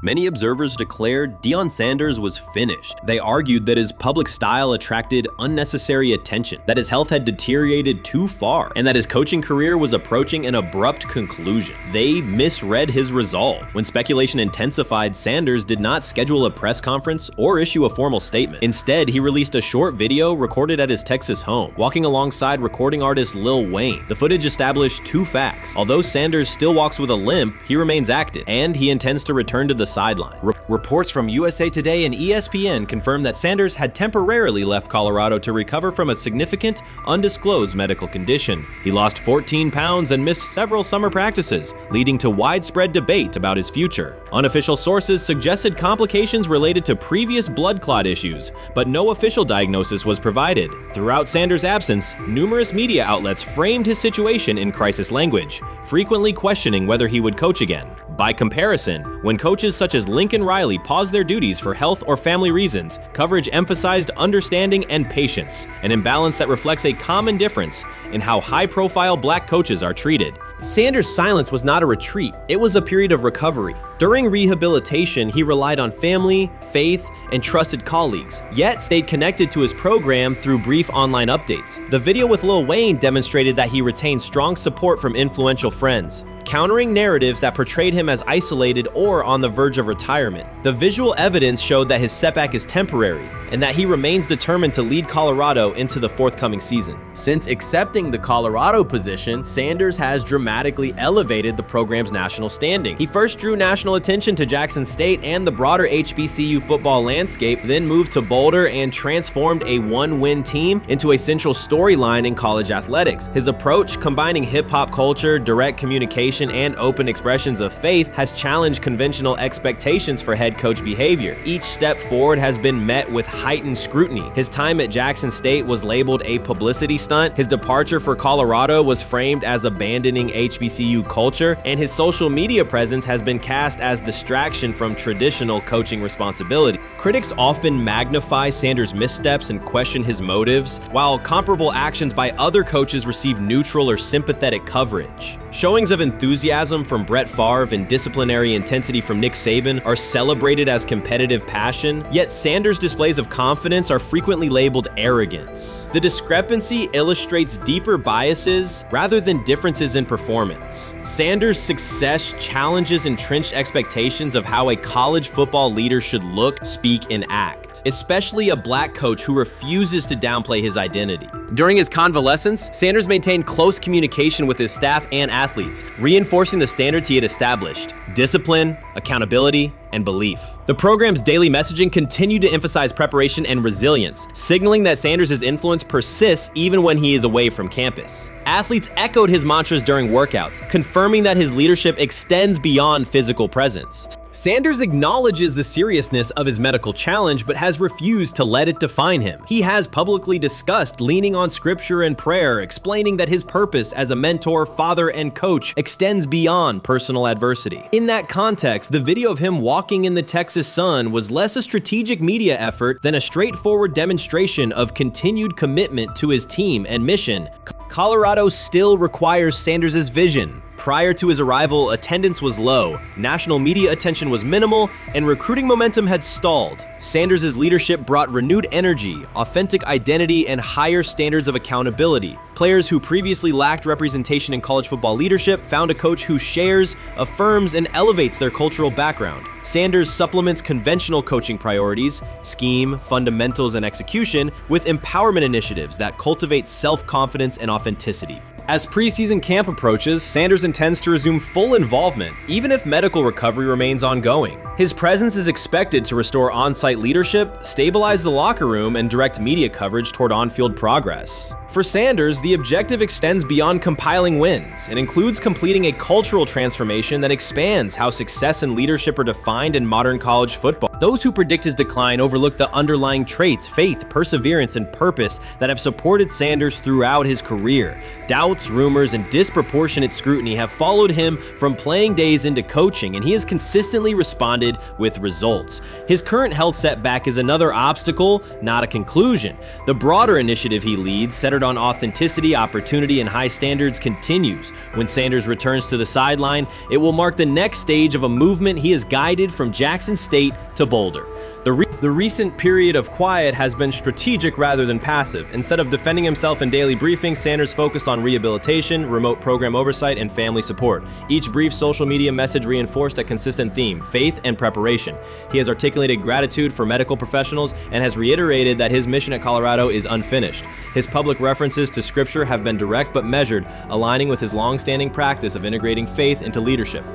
Many observers declared Deion Sanders was finished. They argued that his public style attracted unnecessary attention, that his health had deteriorated too far, and that his coaching career was approaching an abrupt conclusion. They misread his resolve. When speculation intensified, Sanders did not schedule a press conference or issue a formal statement. Instead, he released a short video recorded at his Texas home, walking alongside recording artist Lil Wayne. The footage established 2 facts. Although Sanders still walks with a limp, he remains active, and he intends to return to the sideline. Reports from USA Today and ESPN confirmed that Sanders had temporarily left Colorado to recover from a significant, undisclosed medical condition. He lost 14 pounds and missed several summer practices, leading to widespread debate about his future. Unofficial sources suggested complications related to previous blood clot issues, but no official diagnosis was provided. Throughout Sanders' absence, numerous media outlets framed his situation in crisis language, frequently questioning whether he would coach again. By comparison, when coaches such as Lincoln Riley paused their duties for health or family reasons, coverage emphasized understanding and patience, an imbalance that reflects a common difference in how high-profile black coaches are treated. Sanders' silence was not a retreat, it was a period of recovery. During rehabilitation, he relied on family, faith, and trusted colleagues, yet stayed connected to his program through brief online updates. The video with Lil Wayne demonstrated that he retained strong support from influential friends, countering narratives that portrayed him as isolated or on the verge of retirement. The visual evidence showed that his setback is temporary, and that he remains determined to lead Colorado into the forthcoming season. Since accepting the Colorado position, Sanders has dramatically elevated the program's national standing. He first drew national attention to Jackson State and the broader HBCU football landscape, then moved to Boulder and transformed a one-win team into a central storyline in college athletics. His approach, combining hip-hop culture, direct communication, and open expressions of faith, has challenged conventional expectations for head coach behavior. Each step forward has been met with heightened scrutiny. His time at Jackson State was labeled a publicity stunt, his departure for Colorado was framed as abandoning HBCU culture, and his social media presence has been cast as distraction from traditional coaching responsibility. Critics often magnify Sanders' missteps and question his motives, while comparable actions by other coaches receive neutral or sympathetic coverage. Showings of enthusiasm from Brett Favre and disciplinary intensity from Nick Saban are celebrated as competitive passion, yet Sanders' displays of confidence are frequently labeled arrogance. The discrepancy illustrates deeper biases rather than differences in performance. Sanders' success challenges entrenched expectations of how a college football leader should look, speak, and act. respect, especially a black coach who refuses to downplay his identity. During his convalescence, Sanders maintained close communication with his staff and athletes, reinforcing the standards he had established: discipline, accountability, and belief. The program's daily messaging continued to emphasize preparation and resilience, signaling that Sanders' influence persists even when he is away from campus. Athletes echoed his mantras during workouts, confirming that his leadership extends beyond physical presence. Sanders acknowledges the seriousness of his medical challenge, but has refused to let it define him. He has publicly discussed leaning on scripture and prayer, explaining that his purpose as a mentor, father, and coach extends beyond personal adversity. In that context, the video of him walking in the Texas sun was less a strategic media effort than a straightforward demonstration of continued commitment to his team and mission. Colorado still requires Sanders' vision. Prior to his arrival, attendance was low, national media attention was minimal, and recruiting momentum had stalled. Sanders' leadership brought renewed energy, authentic identity, and higher standards of accountability. Players who previously lacked representation in college football leadership found a coach who shares, affirms, and elevates their cultural background. Sanders supplements conventional coaching priorities, scheme, fundamentals, and execution with empowerment initiatives that cultivate self-confidence and authenticity. As preseason camp approaches, Sanders intends to resume full involvement, even if medical recovery remains ongoing. His presence is expected to restore on-site leadership, stabilize the locker room, and direct media coverage toward on-field progress. For Sanders, the objective extends beyond compiling wins. It includes completing a cultural transformation that expands how success and leadership are defined in modern college football. Those who predict his decline overlook the underlying traits, faith, perseverance, and purpose that have supported Sanders throughout his career. Doubts, rumors, and disproportionate scrutiny have followed him from playing days into coaching, and he has consistently responded with results. His current health setback is another obstacle, not a conclusion. The broader initiative he leads, centered on authenticity, opportunity, and high standards, continues. When Sanders returns to the sideline, it will mark the next stage of a movement he has guided from Jackson State to Boulder. The recent period of quiet has been strategic rather than passive. Instead of defending himself in daily briefings, Sanders focused on rehabilitation, remote program oversight, and family support. Each brief social media message reinforced a consistent theme: faith and preparation. He has articulated gratitude for medical professionals and has reiterated that his mission at Colorado is unfinished. His public references to scripture have been direct but measured, aligning with his long-standing practice of integrating faith into leadership.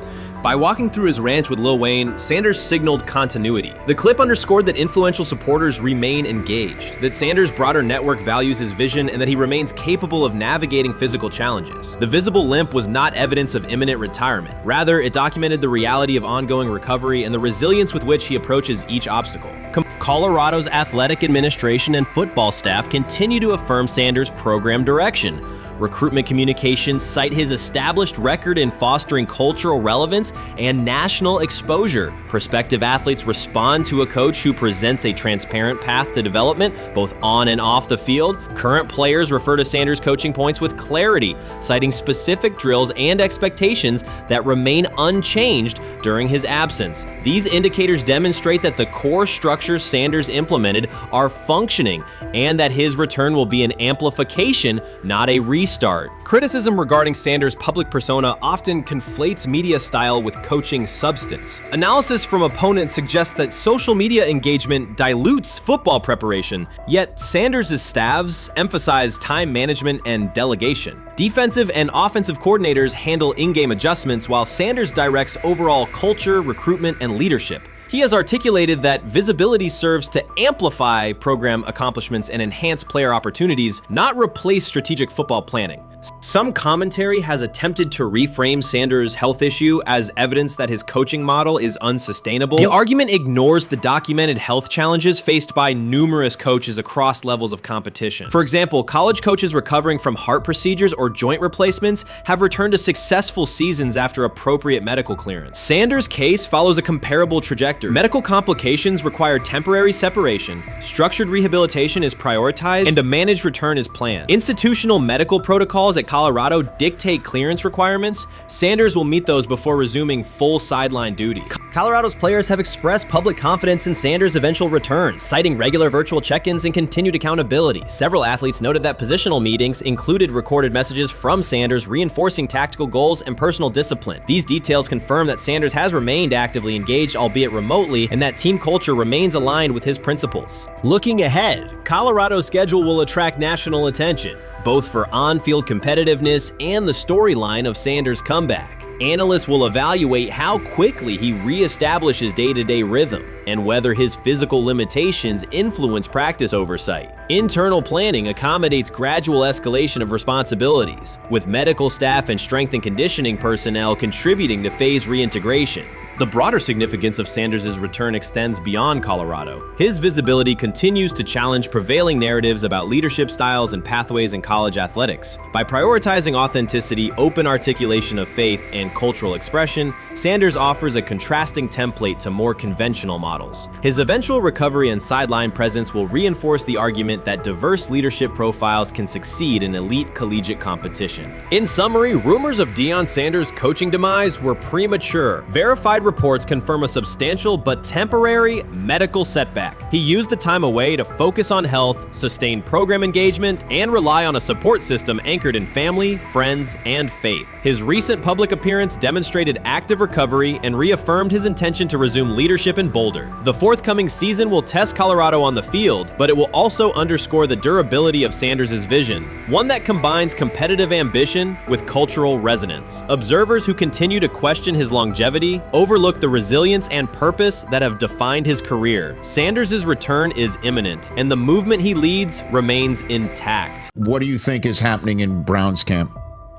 By walking through his ranch with Lil Wayne, Sanders signaled continuity. The clip underscored that influential supporters remain engaged, that Sanders' broader network values his vision, and that he remains capable of navigating physical challenges. The visible limp was not evidence of imminent retirement. Rather, it documented the reality of ongoing recovery and the resilience with which he approaches each obstacle. Colorado's athletic administration and football staff continue to affirm Sanders' program direction. Recruitment communications cite his established record in fostering cultural relevance and national exposure. Prospective athletes respond to a coach who presents a transparent path to development, both on and off the field. Current players refer to Sanders' coaching points with clarity, citing specific drills and expectations that remain unchanged during his absence. These indicators demonstrate that the core structures Sanders implemented are functioning, and that his return will be an amplification, not a restart. Criticism regarding Sanders' public persona often conflates media style with coaching substance. Analysis from opponents suggests that social media engagement dilutes football preparation, yet Sanders' staffs emphasize time management and delegation. Defensive and offensive coordinators handle in-game adjustments, while Sanders directs overall culture, recruitment, and leadership. He has articulated that visibility serves to amplify program accomplishments and enhance player opportunities, not replace strategic football planning. Some commentary has attempted to reframe Sanders' health issue as evidence that his coaching model is unsustainable. The argument ignores the documented health challenges faced by numerous coaches across levels of competition. For example, college coaches recovering from heart procedures or joint replacements have returned to successful seasons after appropriate medical clearance. Sanders' case follows a comparable trajectory. Medical complications require temporary separation, structured rehabilitation is prioritized, and a managed return is planned. Institutional medical protocols at Colorado dictate clearance requirements, Sanders will meet those before resuming full sideline duties. Colorado's players have expressed public confidence in Sanders' eventual return, citing regular virtual check-ins and continued accountability. Several athletes noted that positional meetings included recorded messages from Sanders reinforcing tactical goals and personal discipline. These details confirm that Sanders has remained actively engaged, albeit remotely, and that team culture remains aligned with his principles. Looking ahead, Colorado's schedule will attract national attention, both for on-field competitiveness and the storyline of Sanders' comeback. Analysts will evaluate how quickly he reestablishes day-to-day rhythm and whether his physical limitations influence practice oversight. Internal planning accommodates gradual escalation of responsibilities, with medical staff and strength and conditioning personnel contributing to phase reintegration. The broader significance of Sanders' return extends beyond Colorado. His visibility continues to challenge prevailing narratives about leadership styles and pathways in college athletics. By prioritizing authenticity, open articulation of faith, and cultural expression, Sanders offers a contrasting template to more conventional models. His eventual recovery and sideline presence will reinforce the argument that diverse leadership profiles can succeed in elite collegiate competition. In summary, rumors of Deion Sanders' coaching demise were premature. Verified reports confirm a substantial but temporary medical setback. He used the time away to focus on health, sustain program engagement, and rely on a support system anchored in family, friends, and faith. His recent public appearance demonstrated active recovery and reaffirmed his intention to resume leadership in Boulder. The forthcoming season will test Colorado on the field, but it will also underscore the durability of Sanders' vision, one that combines competitive ambition with cultural resonance. Observers who continue to question his longevity overlook the resilience and purpose that have defined his career. Sanders' return is imminent, and the movement he leads remains intact. What do you think is happening in Browns camp?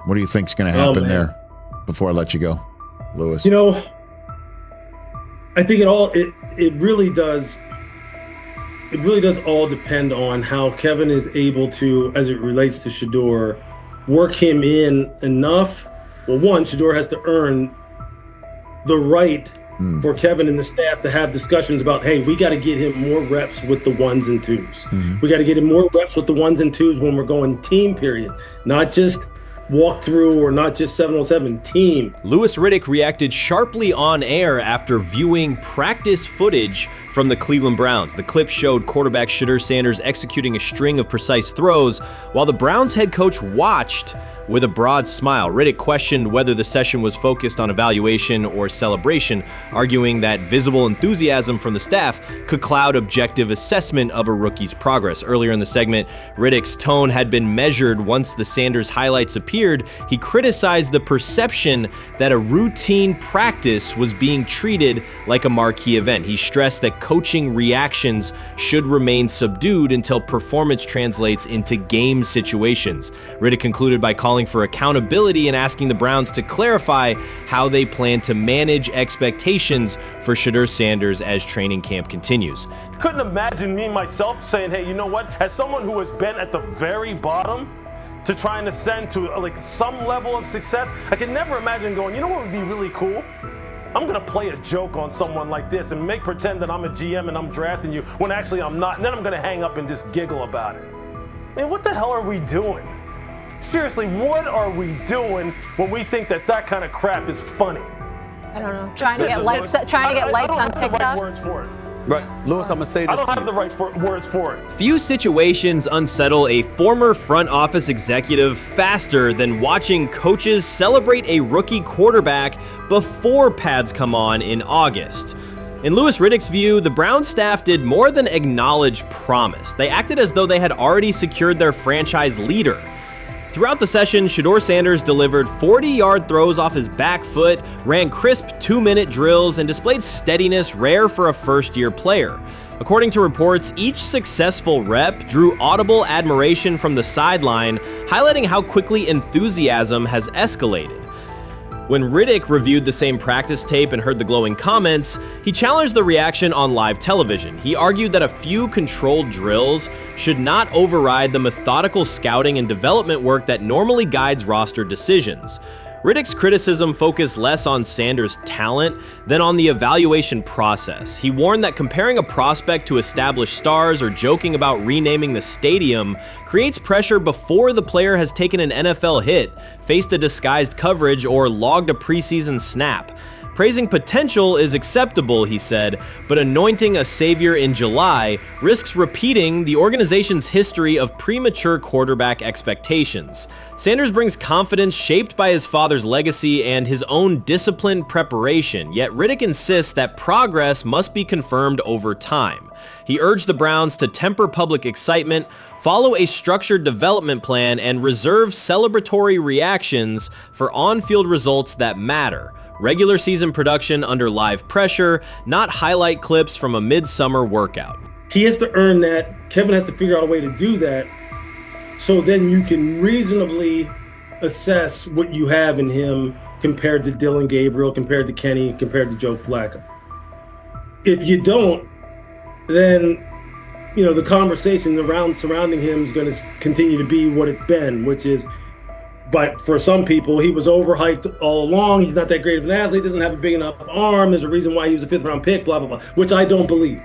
What do you think is going to happen there before I let you go, Lewis? You know, I think it really does all depend on how Kevin is able to, as it relates to Shedeur, work him in enough. Well, one, Shedeur has to earn the right for Kevin and the staff to have discussions about, hey, we got to get him more reps with the ones and twos. We got to get him more reps with the ones and twos when we're going team period, not just walk through or not just 7-on-7 team. Louis Riddick reacted sharply on air after viewing practice footage from the Cleveland Browns. The clip showed quarterback Shedeur Sanders executing a string of precise throws while the Browns head coach watched with a broad smile. Riddick questioned whether the session was focused on evaluation or celebration, arguing that visible enthusiasm from the staff could cloud objective assessment of a rookie's progress. Earlier in the segment, Riddick's tone had been measured once the Sanders highlights appeared. He criticized the perception that a routine practice was being treated like a marquee event. He stressed that coaching reactions should remain subdued until performance translates into game situations. Riddick concluded by calling for accountability and asking the Browns to clarify how they plan to manage expectations for Shedeur Sanders as training camp continues. Couldn't imagine me myself saying, hey, you know what? As someone who has been at the very bottom to try and ascend to like some level of success, I could never imagine going, you know what would be really cool? I'm gonna play a joke on someone like this and make pretend that I'm a GM and I'm drafting you when actually I'm not, and then I'm gonna hang up and just giggle about it. I mean, what the hell are we doing? Seriously, what are we doing when we think that that kind of crap is funny? I don't know. Trying to get likes on TikTok. I don't have the right words for it. Right, Lewis, I'm gonna say this. I don't have the right words for it. Few situations unsettle a former front office executive faster than watching coaches celebrate a rookie quarterback before pads come on in August. In Louis Riddick's view, the Browns staff did more than acknowledge promise. They acted as though they had already secured their franchise leader. Throughout the session, Shedeur Sanders delivered 40-yard throws off his back foot, ran crisp 2-minute drills, and displayed steadiness rare for a first-year player. According to reports, each successful rep drew audible admiration from the sideline, highlighting how quickly enthusiasm has escalated. When Riddick reviewed the same practice tape and heard the glowing comments, he challenged the reaction on live television. He argued that a few controlled drills should not override the methodical scouting and development work that normally guides roster decisions. Riddick's criticism focused less on Sanders' talent than on the evaluation process. He warned that comparing a prospect to established stars or joking about renaming the stadium creates pressure before the player has taken an NFL hit, faced a disguised coverage, or logged a preseason snap. Praising potential is acceptable, he said, but anointing a savior in July risks repeating the organization's history of premature quarterback expectations. Sanders brings confidence shaped by his father's legacy and his own disciplined preparation, yet Riddick insists that progress must be confirmed over time. He urged the Browns to temper public excitement, follow a structured development plan, and reserve celebratory reactions for on-field results that matter. Regular season production under live pressure, not highlight clips from a midsummer workout. He has to earn that. Kevin has to figure out a way to do that, so then you can reasonably assess what you have in him compared to Dillon Gabriel, compared to Kenny, compared to Joe Flacco. If you don't, then the conversation surrounding him is going to continue to be what it's been, which is, but for some people, he was overhyped all along. He's not that great of an athlete, doesn't have a big enough arm. There's a reason why he was a 5th-round pick, blah, blah, blah, which I don't believe.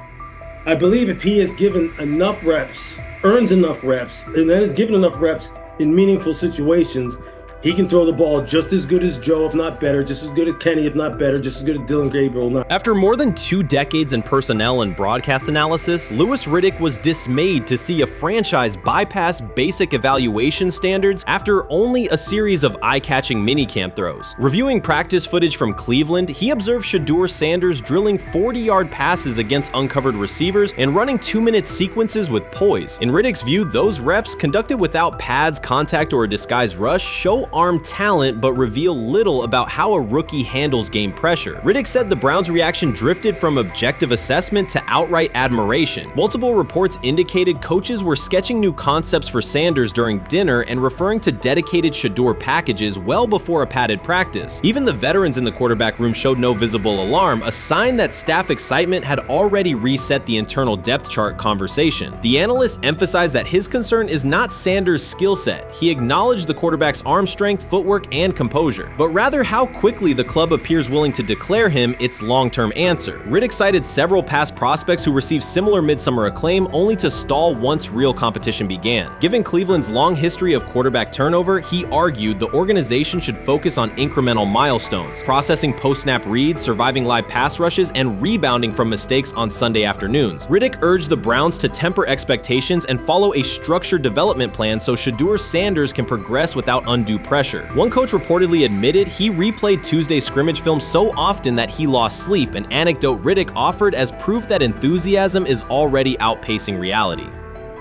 I believe if he is given enough reps, earns enough reps, and then is given enough reps in meaningful situations, he can throw the ball just as good as Joe, if not better, just as good as Kenny, if not better, just as good as Dillon Gabriel. After more than 2 decades in personnel and broadcast analysis, Louis Riddick was dismayed to see a franchise bypass basic evaluation standards after only a series of eye-catching minicamp throws. Reviewing practice footage from Cleveland, he observed Shedeur Sanders drilling 40-yard passes against uncovered receivers and running 2-minute sequences with poise. In Riddick's view, those reps, conducted without pads, contact, or a disguised rush, show arm talent but reveal little about how a rookie handles game pressure. Riddick said the Browns' reaction drifted from objective assessment to outright admiration. Multiple reports indicated coaches were sketching new concepts for Sanders during dinner and referring to dedicated Shedeur packages well before a padded practice. Even the veterans in the quarterback room showed no visible alarm, a sign that staff excitement had already reset the internal depth chart conversation. The analyst emphasized that his concern is not Sanders' skill set. He acknowledged the quarterback's arm strength, footwork, and composure, but rather how quickly the club appears willing to declare him its long-term answer. Riddick cited several past prospects who received similar midsummer acclaim only to stall once real competition began. Given Cleveland's long history of quarterback turnover, he argued the organization should focus on incremental milestones, processing post-snap reads, surviving live pass rushes, and rebounding from mistakes on Sunday afternoons. Riddick urged the Browns to temper expectations and follow a structured development plan so Shedeur Sanders can progress without undue pressure. One coach reportedly admitted he replayed Tuesday's scrimmage film so often that he lost sleep, an anecdote Riddick offered as proof that enthusiasm is already outpacing reality.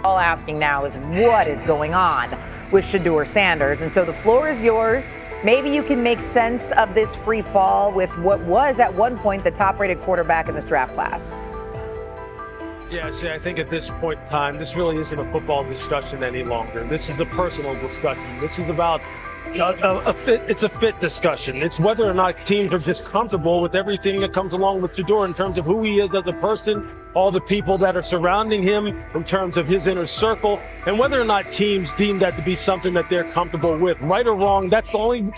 All asking now is what is going on with Shedeur Sanders, and so the floor is yours. Maybe you can make sense of this free fall with what was at one point the top-rated quarterback in this draft class. Yeah, see, I think at this point in time, this really isn't a football discussion any longer. This is a personal discussion. This is about it's a fit discussion. It's whether or not teams are just comfortable with everything that comes along with Shedeur in terms of who he is as a person, all the people that are surrounding him in terms of his inner circle, and whether or not teams deem that to be something that they're comfortable with. Right or wrong, that's the only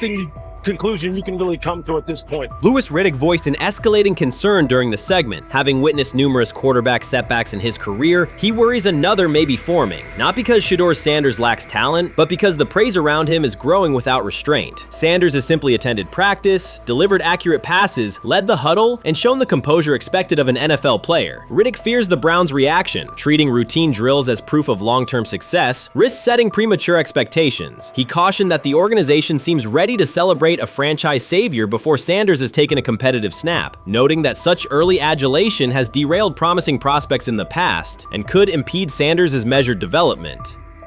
conclusion you can really come to at this point. Louis Riddick voiced an escalating concern during the segment. Having witnessed numerous quarterback setbacks in his career, he worries another may be forming, not because Shedeur Sanders lacks talent, but because the praise around him is growing without restraint. Sanders has simply attended practice, delivered accurate passes, led the huddle, and shown the composure expected of an NFL player. Riddick fears the Browns' reaction, treating routine drills as proof of long-term success, risks setting premature expectations. He cautioned that the organization seems ready to celebrate a franchise savior before Sanders has taken a competitive snap, noting that such early adulation has derailed promising prospects in the past and could impede Sanders' measured development.